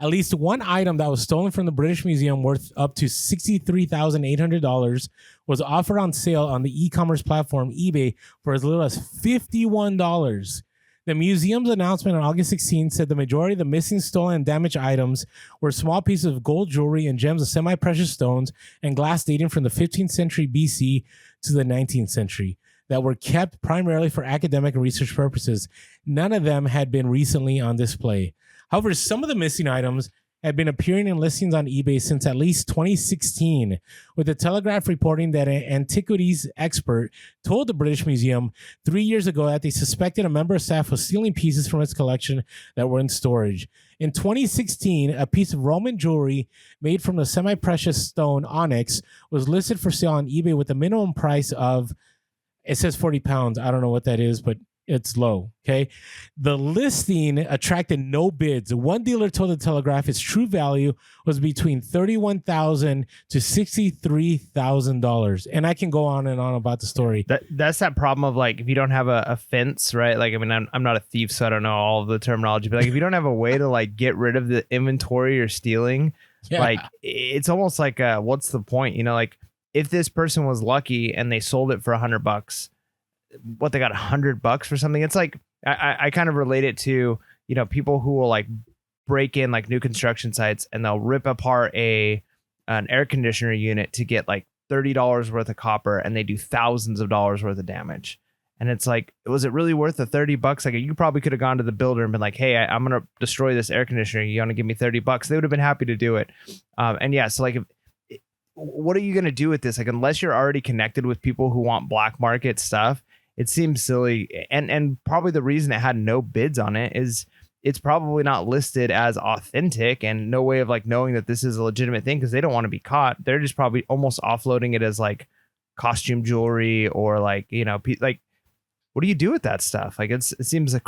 At least one item that was stolen from the British Museum worth up to $63,800 was offered on sale on the e-commerce platform eBay for as little as $51. The museum's announcement on August 16 said the majority of the missing, stolen, and damaged items were small pieces of gold jewelry and gems of semi-precious stones and glass dating from the 15th century BC to the 19th century that were kept primarily for academic and research purposes. None of them had been recently on display. However, some of the missing items had been appearing in listings on eBay since at least 2016, with the Telegraph reporting that an antiquities expert told the British Museum 3 years ago that they suspected a member of staff was stealing pieces from its collection that were in storage. In 2016, a piece of Roman jewelry made from the semi-precious stone onyx was listed for sale on eBay with a minimum price of, it says 40 pounds. I don't know what that is, but it's low. Okay. The listing attracted no bids. One dealer told the Telegraph its true value was between $31,000 to $63,000. And I can go on and on about the story. That's that problem of like, if you don't have a fence, right? Like, I mean, I'm not a thief, so I don't know all of the terminology, but like, if you don't have a way to like get rid of the inventory you're stealing, like it's almost like, what's the point? Like if this person was lucky and they sold it for $100, what, they got $100 for something? It's like I kind of relate it to people who will like break in like new construction sites and they'll rip apart an air conditioner unit to get like $30 worth of copper, and they do thousands of dollars worth of damage. And it's like, was it really worth the $30? Like you probably could have gone to the builder and been like, hey, I'm gonna destroy this air conditioner, you want to give me $30? They would have been happy to do it. And yeah, so like what are you gonna do with this? Like unless you're already connected with people who want black market stuff, it seems silly. And probably the reason it had no bids on it is it's probably not listed as authentic, and no way of like knowing that this is a legitimate thing because they don't want to be caught. They're just probably almost offloading it as like costume jewelry or like, like, what do you do with that stuff? Like it seems like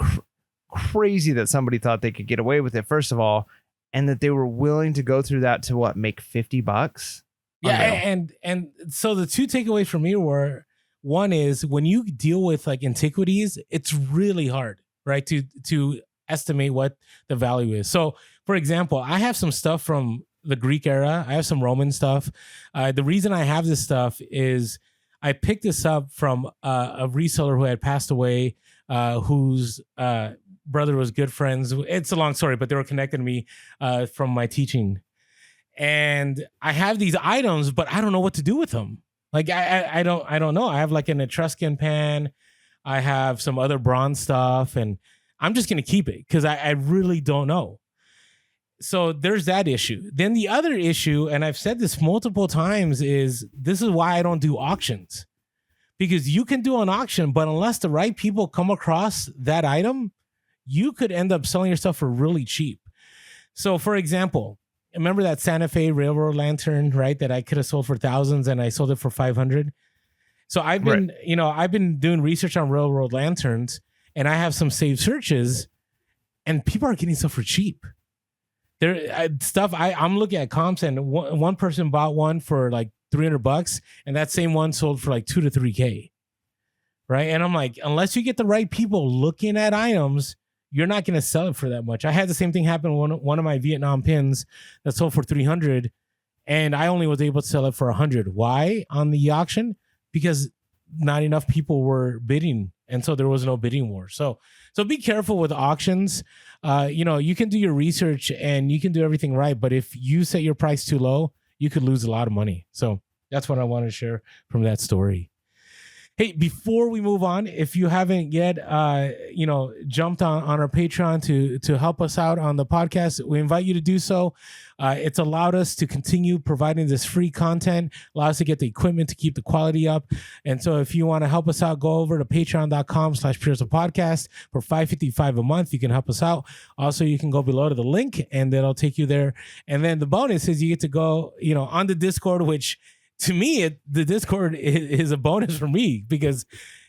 crazy that somebody thought they could get away with it, first of all, and that they were willing to go through that to make $50. Yeah. And so the two takeaways for me were, one is when you deal with like antiquities, it's really hard, right? To estimate what the value is. So for example, I have some stuff from the Greek era. I have some Roman stuff. The reason I have this stuff is I picked this up from a reseller who had passed away, whose brother was good friends. It's a long story, but they were connecting me from my teaching. And I have these items, but I don't know what to do with them. Like I don't know. I have like an Etruscan pan. I have some other bronze stuff, and I'm just gonna keep it because I really don't know. So there's that issue. Then the other issue, and I've said this multiple times, is this is why I don't do auctions. Because you can do an auction, but unless the right people come across that item, you could end up selling your stuff for really cheap. So for example, remember that Santa Fe railroad lantern, right? That I could have sold for thousands and I sold it for 500. So I've been, I've been doing research on railroad lanterns, and I have some saved searches, and people are getting stuff for cheap. I'm looking at comps, and one person bought one for like $300, and that same one sold for like $2,000 to $3,000. Right. And I'm like, unless you get the right people looking at items, you're not going to sell it for that much. I had the same thing happen with one of my Vietnam pins that sold for 300, and I only was able to sell it for 100. Why on the auction? Because not enough people were bidding, and so there was no bidding war. So be careful with auctions. You can do your research and you can do everything right, but if you set your price too low, you could lose a lot of money. So that's what I want to share from that story. Hey, before we move on, if you haven't yet, jumped on our Patreon to help us out on the podcast, we invite you to do so. It's allowed us to continue providing this free content, allow us to get the equipment to keep the quality up. And so if you want to help us out, go over to patreon.com/PureSoulPodcast for $5.55 a month. You can help us out. Also, you can go below to the link and that'll take you there. And then the bonus is you get to go, on the Discord, which to me, the Discord is a bonus for me because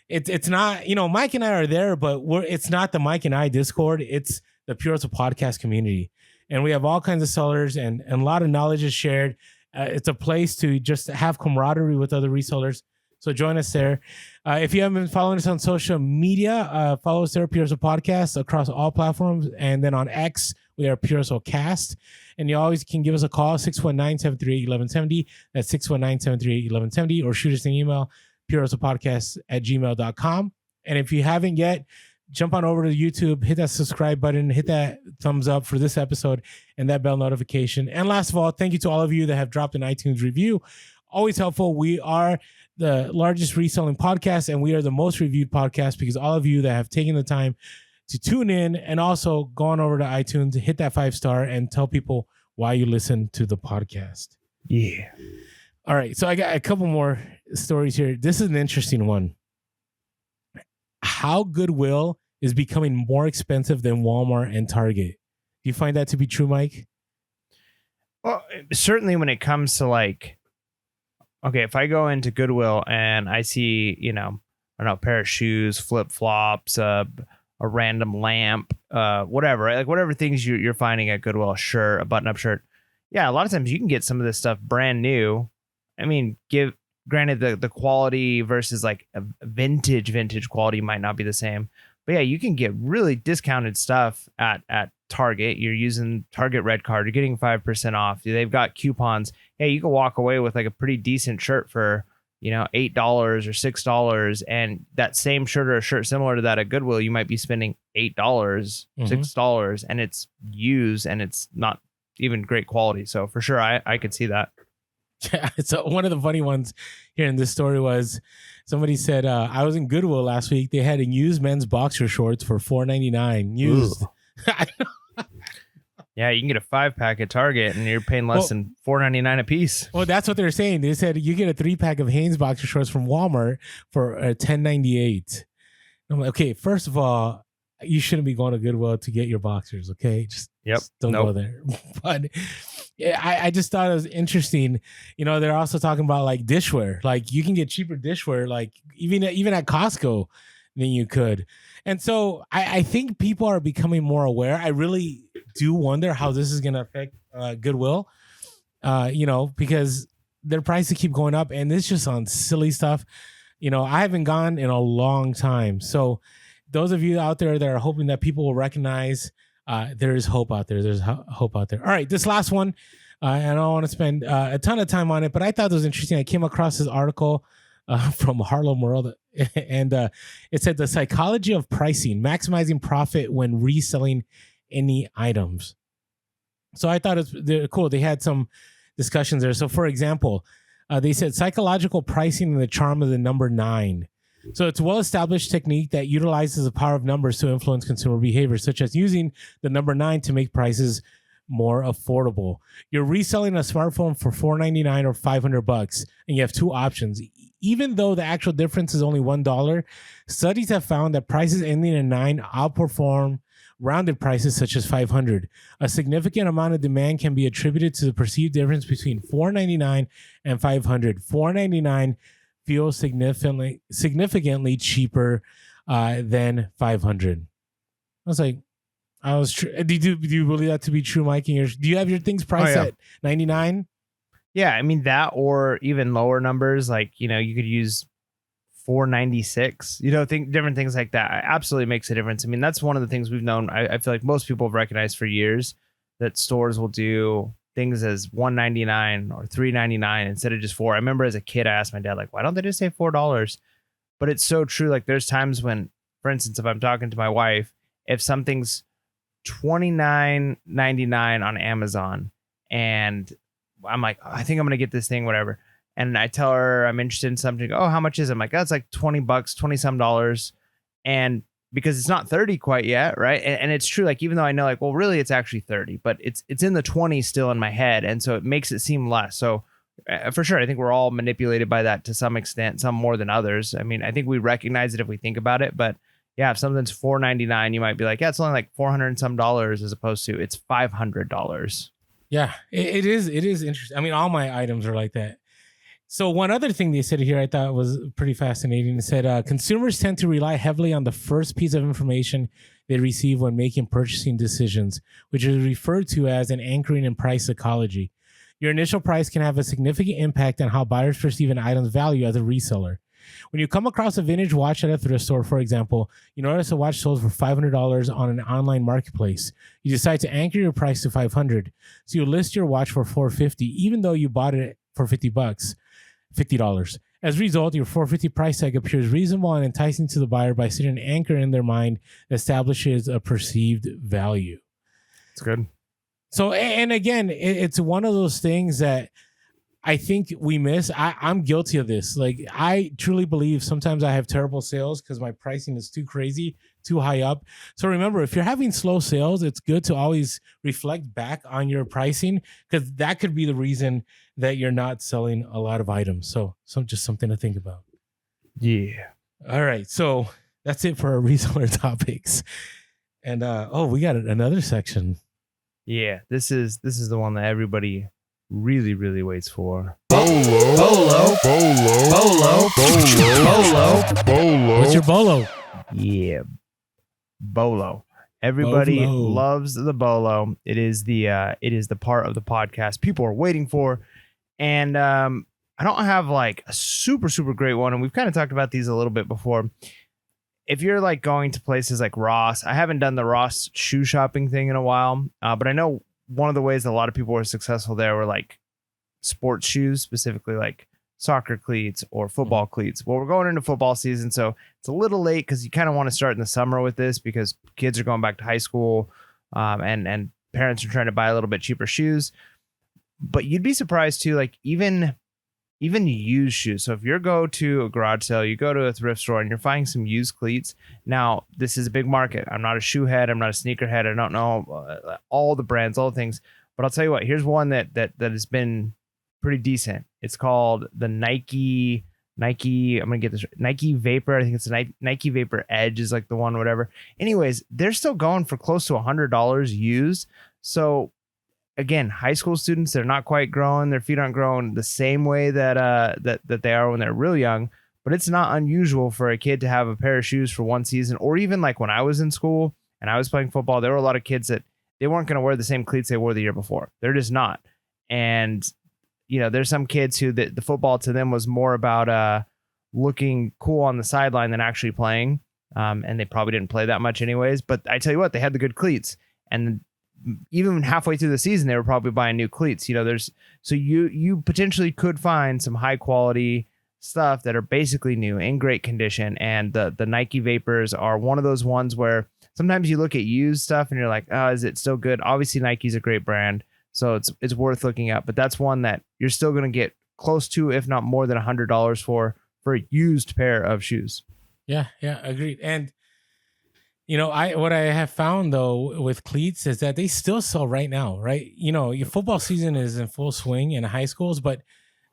it's not, Mike and I are there, but it's not the Mike and I Discord. It's the Pure Soul Podcast community. And we have all kinds of sellers and a lot of knowledge is shared. It's a place to just have camaraderie with other resellers. So join us there. If you haven't been following us on social media, follow us there, Pure Soul Podcast, across all platforms. And then on X, we are Pure Soul Cast. And you always can give us a call, 619-738-1170. That's 619-738-1170. Or shoot us an email, puresoulpodcast@gmail.com. And if you haven't yet, jump on over to YouTube, hit that subscribe button, hit that thumbs up for this episode and that bell notification. And last of all, thank you to all of you that have dropped an iTunes review. Always helpful. We are the largest reselling podcast, and we are the most reviewed podcast because all of you that have taken the time to tune in and also gone over to iTunes to hit that 5-star and tell people why you listen to the podcast. Yeah. All right. So I got a couple more stories here. This is an interesting one. How Goodwill is becoming more expensive than Walmart and Target. Do you find that to be true, Mike? Well, certainly when it comes to like, okay, if I go into Goodwill and I see, a pair of shoes, flip-flops, a random lamp, whatever, right? Like whatever things you're finding at Goodwill, a shirt, a button-up shirt. Yeah, a lot of times you can get some of this stuff brand new. I mean, granted the quality versus like a vintage quality might not be the same. But yeah, you can get really discounted stuff at Target. You're using Target Red Card. You're getting 5% off. They've got coupons. Hey, you can walk away with like a pretty decent shirt for, $8 or $6. And that same shirt or a shirt similar to that at Goodwill, you might be spending $8, $6, and it's used and it's not even great quality. So for sure, I could see that. Yeah, so one of the funny ones here in this story was somebody said, I was in Goodwill last week. They had a used men's boxer shorts for $4.99. Used. Yeah, you can get a 5-pack at Target and you're paying less than $4.99 a piece. Well, that's what they're saying. They said you get a 3-pack of Hanes boxer shorts from Walmart for $10.98. I'm like, okay, first of all, you shouldn't be going to Goodwill to get your boxers. Okay, just don't go there. But yeah, I just thought it was interesting. They're also talking about like dishware. Like you can get cheaper dishware, like even at Costco than you could. And so I think people are becoming more aware. I really do wonder how this is going to affect Goodwill. Because their prices keep going up, and it's just on silly stuff. I haven't gone in a long time. So those of you out there that are hoping that people will recognize, there is hope out there. There's hope out there. All right, this last one, and I don't want to spend a ton of time on it, but I thought it was interesting. I came across this article from Harlem World, and it said the psychology of pricing, maximizing profit when reselling any items. So I thought it's cool. They had some discussions there. So for example, they said psychological pricing and the charm of the number 9. So it's a well-established technique that utilizes the power of numbers to influence consumer behavior, such as using the number 9 to make prices more affordable. You're reselling a smartphone for $499 or $500, and you have two options. Even though the actual difference is only $1, studies have found that prices ending in 9 outperform rounded prices such as 500. A significant amount of demand can be attributed to the perceived difference between $499 and $500. $499 feels significantly cheaper than $500. Do you believe that to be true, Mike? Do you have your things priced at $99? Yeah, I mean that, or even lower numbers, like you could use $496. Think different things like that. It absolutely makes a difference. I mean, that's one of the things we've known. I feel like most people have recognized for years that stores will do things as $199 or $399 instead of just $4. I remember as a kid, I asked my dad, like, why don't they just say $4? But it's so true. Like, there's times when, for instance, if I'm talking to my wife, if something's $29.99 on Amazon, and I'm like, I think I'm gonna get this thing, whatever. And I tell her I'm interested in something. Oh, how much is it? I'm like, that's like $20, 20 some dollars. And because it's not 30 quite yet, right? And it's true. Like, even though I know, like, well, really it's actually 30, but it's in the 20s still in my head. And so it makes it seem less. So for sure, I think we're all manipulated by that to some extent, some more than others. I mean, I think we recognize it if we think about it, but yeah, if something's $499, you might be like, yeah, it's only like 400 and some dollars as opposed to it's $500. Yeah, it is interesting. I mean, all my items are like that. So one other thing they said here I thought was pretty fascinating. It said consumers tend to rely heavily on the first piece of information they receive when making purchasing decisions, which is referred to as an anchoring in price psychology. Your initial price can have a significant impact on how buyers perceive an item's value as a reseller. When you come across a vintage watch at a thrift store, for example, you notice a watch sold for $500 on an online marketplace. You decide to anchor your price to $500. So you list your watch for $450, even though you bought it for $50. As a result, your $450 price tag appears reasonable and enticing to the buyer by setting an anchor in their mind that establishes a perceived value. It's good. So, and again, it's one of those things that I think we miss. I'm guilty of this. Like, I truly believe sometimes I have terrible sales because my pricing is too crazy, too high up. So remember, if you're having slow sales, it's good to always reflect back on your pricing, because that could be the reason that you're not selling a lot of items. So just something to think about. Yeah. All right. So that's it for our reseller topics. And we got another section. Yeah, this is the one that everybody really, really waits for. Bolo. What's your bolo? Yeah, bolo. Everybody loves the bolo. It is the part of the podcast people are waiting for. And I don't have like a super, super great one. And we've kind of talked about these a little bit before. If you're like going to places like Ross, I haven't done the Ross shoe shopping thing in a while, but I know one of the ways that a lot of people were successful there were like sports shoes, specifically like soccer cleats or football cleats. Well, we're going into football season, so it's a little late because you kind of want to start in the summer with this because kids are going back to high school, and parents are trying to buy a little bit cheaper shoes. But you'd be surprised too, like even used shoes. So if you go to a garage sale, you go to a thrift store and you're finding some used cleats. Now, this is a big market. I'm not a shoe head. I'm not a sneaker head. I don't know all the brands, all the things. But I'll tell you what, here's one that has been pretty decent. It's called the Nike Nike. I'm gonna get this right. Nike Vapor. I think it's a Nike Vapor Edge is like the one, whatever. Anyways, they're still going for close to $100 used. So again, high school students, they're not quite growing. Their feet aren't growing the same way that that they are when they're real young. But it's not unusual for a kid to have a pair of shoes for one season, or even like when I was in school and I was playing football, there were a lot of kids that they weren't going to wear the same cleats they wore the year before. They're just not. And, you know, there's some kids who the football to them was more about looking cool on the sideline than actually playing. And they probably didn't play that much anyways. But I tell you what, they had the good cleats. And even halfway through the season, they were probably buying new cleats. You know, so you potentially could find some high quality stuff that are basically new in great condition, and the Nike Vapors are one of those ones where sometimes you look at used stuff and you're like, oh, is it still good? Obviously Nike's a great brand, so it's worth looking at, but that's one that you're still going to get close to, if not more than $100 for a used pair of shoes. Yeah, agreed. And you know, what I have found though with cleats is that they still sell right now, right? You know, your football season is in full swing in high schools, but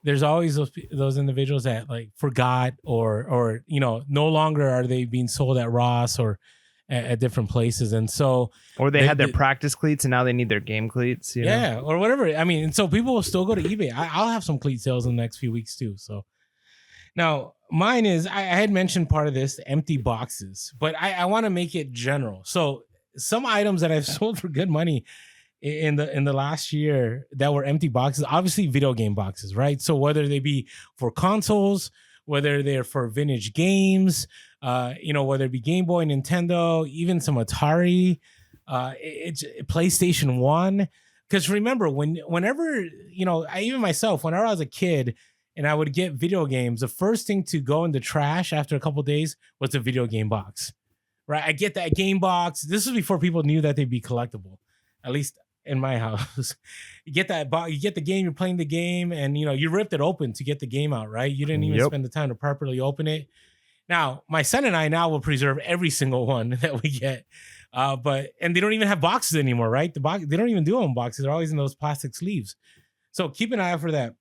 there's always those individuals that like forgot or you know, no longer are they being sold at Ross or at different places. And so, or they had their practice cleats and now they need their game cleats. You know? Or whatever. I mean, and so people will still go to eBay. I'll have some cleat sales in the next few weeks too. So now mine is, I had mentioned part of this, empty boxes, but I want to make it general. So some items that I've sold for good money in the last year that were empty boxes, obviously video game boxes, right? So whether they be for consoles, whether they're for vintage games, you know, whether it be Game Boy, Nintendo, even some Atari, it's PlayStation 1. Because remember, whenever, you know, even myself, whenever I was a kid and I would get video games, the first thing to go in the trash after a couple of days was the video game box, right? I get that game box. This was before people knew that they'd be collectible, at least in my house. You get that box, you get the game, you're playing the game, and you know, you ripped it open to get the game out, right? You didn't even spend the time to properly open it. Now, my son and I now will preserve every single one that we get. And they don't even have boxes anymore, right? They don't even do them in boxes. They're always in those plastic sleeves. So keep an eye out for that.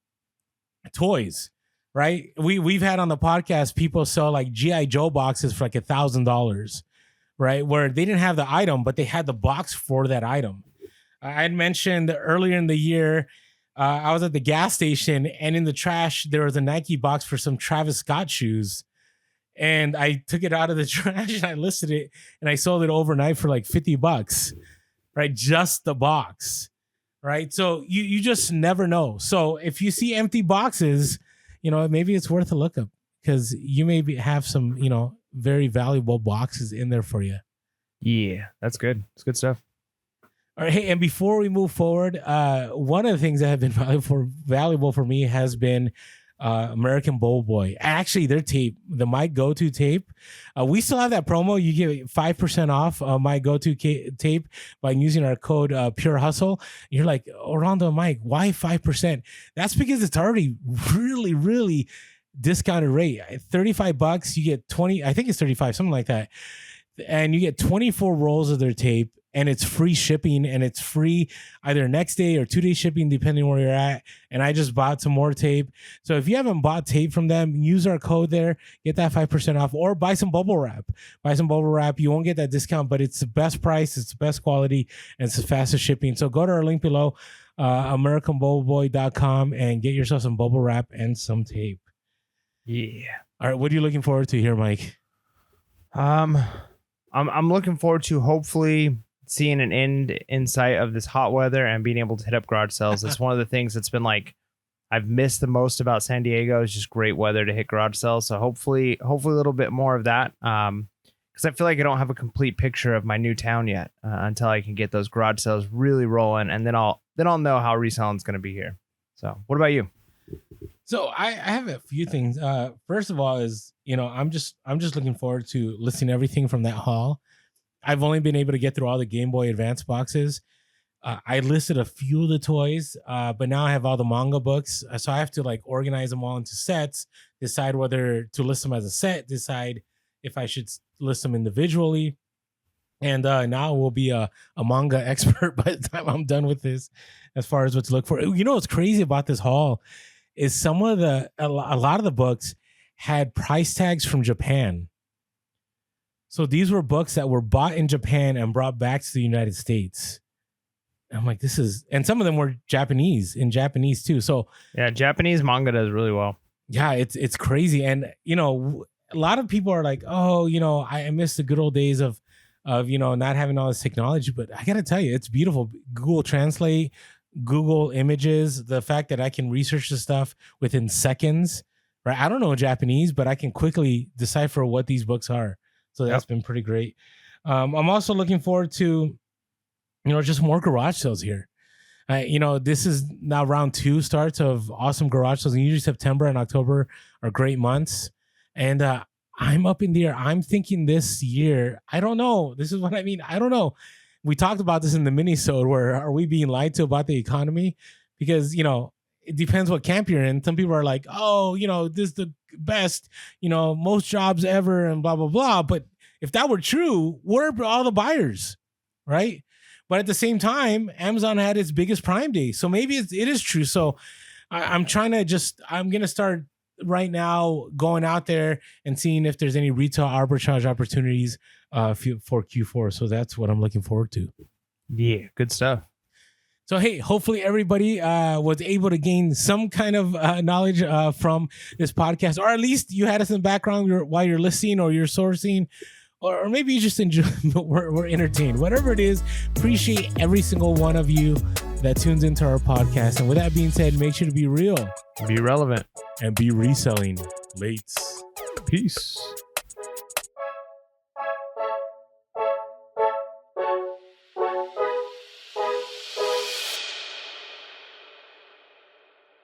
Toys, right? We've had on the podcast people sell like G.I. Joe boxes for like $1,000, right? Where they didn't have the item, but they had the box for that item. I had mentioned earlier in the year, I was at the gas station and in the trash, there was a Nike box for some Travis Scott shoes. And I took it out of the trash and I listed it and I sold it overnight for like $50, right? Just the box, right? So you just never know. So if you see empty boxes, you know, maybe it's worth a look up because you maybe have some, you know, very valuable boxes in there for you. Yeah, that's good. It's good stuff. All right. Hey, and before we move forward, one of the things that have been valuable for me has been American Bowl Boy. Actually, their tape, the My Go-To tape. We still have that promo. You get 5% off My Go-To tape by using our code Pure Hustle. You're like, Orlando and Mike, why 5%? That's because it's already really, really discounted rate. $35, you get 20. I think it's 35, something like that. And you get 24 rolls of their tape. And it's free shipping, and it's free either next day or 2-day shipping, depending where you're at. And I just bought some more tape. So if you haven't bought tape from them, use our code there, get that 5% off, or buy some bubble wrap. Buy some bubble wrap. You won't get that discount, but it's the best price, it's the best quality, and it's the fastest shipping. So go to our link below, AmericanBubbleBoy.com, and get yourself some bubble wrap and some tape. Yeah. All right. What are you looking forward to here, Mike? I'm looking forward to hopefully seeing an end in sight of this hot weather and being able to hit up garage sales. That's one of the things that's been like I've missed the most about San Diego is just great weather to hit garage sales. So hopefully a little bit more of that. Because I feel like I don't have a complete picture of my new town yet until I can get those garage sales really rolling, and then I'll know how reselling is going to be here. So what about you? So I have a few things. First of all, is I'm just looking forward to listing everything from that haul. I've only been able to get through all the Game Boy Advance boxes. I listed a few of the toys, but now I have all the manga books. So I have to like organize them all into sets, decide whether to list them as a set, decide if I should list them individually. And now we'll be a manga expert by the time I'm done with this, as far as what to look for. You know what's crazy about this haul is a lot of the books had price tags from Japan. So these were books that were bought in Japan and brought back to the United States. I'm like, this is, and some of them were in Japanese too. So yeah, Japanese manga does really well. Yeah, it's crazy. And, you know, a lot of people are like, oh, you know, I miss the good old days of, you know, not having all this technology. But I got to tell you, it's beautiful. Google Translate, Google Images, the fact that I can research the stuff within seconds, right? I don't know Japanese, but I can quickly decipher what these books are. So that's been pretty great. I'm also looking forward to, you know, just more garage sales here. You know, this is now round 2 starts of awesome garage sales. And usually September and October are great months. And I'm up in the air. I'm thinking this year, I don't know. This is what I mean. I don't know. We talked about this in the mini-sode where are we being lied to about the economy? Because, you know, it depends what camp you're in. Some people are like, oh, you know, this is the best, you know, most jobs ever and blah, blah, blah. But if that were true, where are all the buyers, right? But at the same time, Amazon had its biggest Prime Day. So maybe it is true. So I'm trying to I'm going to start right now going out there and seeing if there's any retail arbitrage opportunities for Q4. So that's what I'm looking forward to. Yeah, good stuff. So, hey, hopefully everybody was able to gain some kind of knowledge from this podcast, or at least you had us in the background while you're listening or you're sourcing, or maybe you just enjoy, we're entertained. Whatever it is, appreciate every single one of you that tunes into our podcast. And with that being said, make sure to be real. Be relevant. And be reselling. Lates. Peace.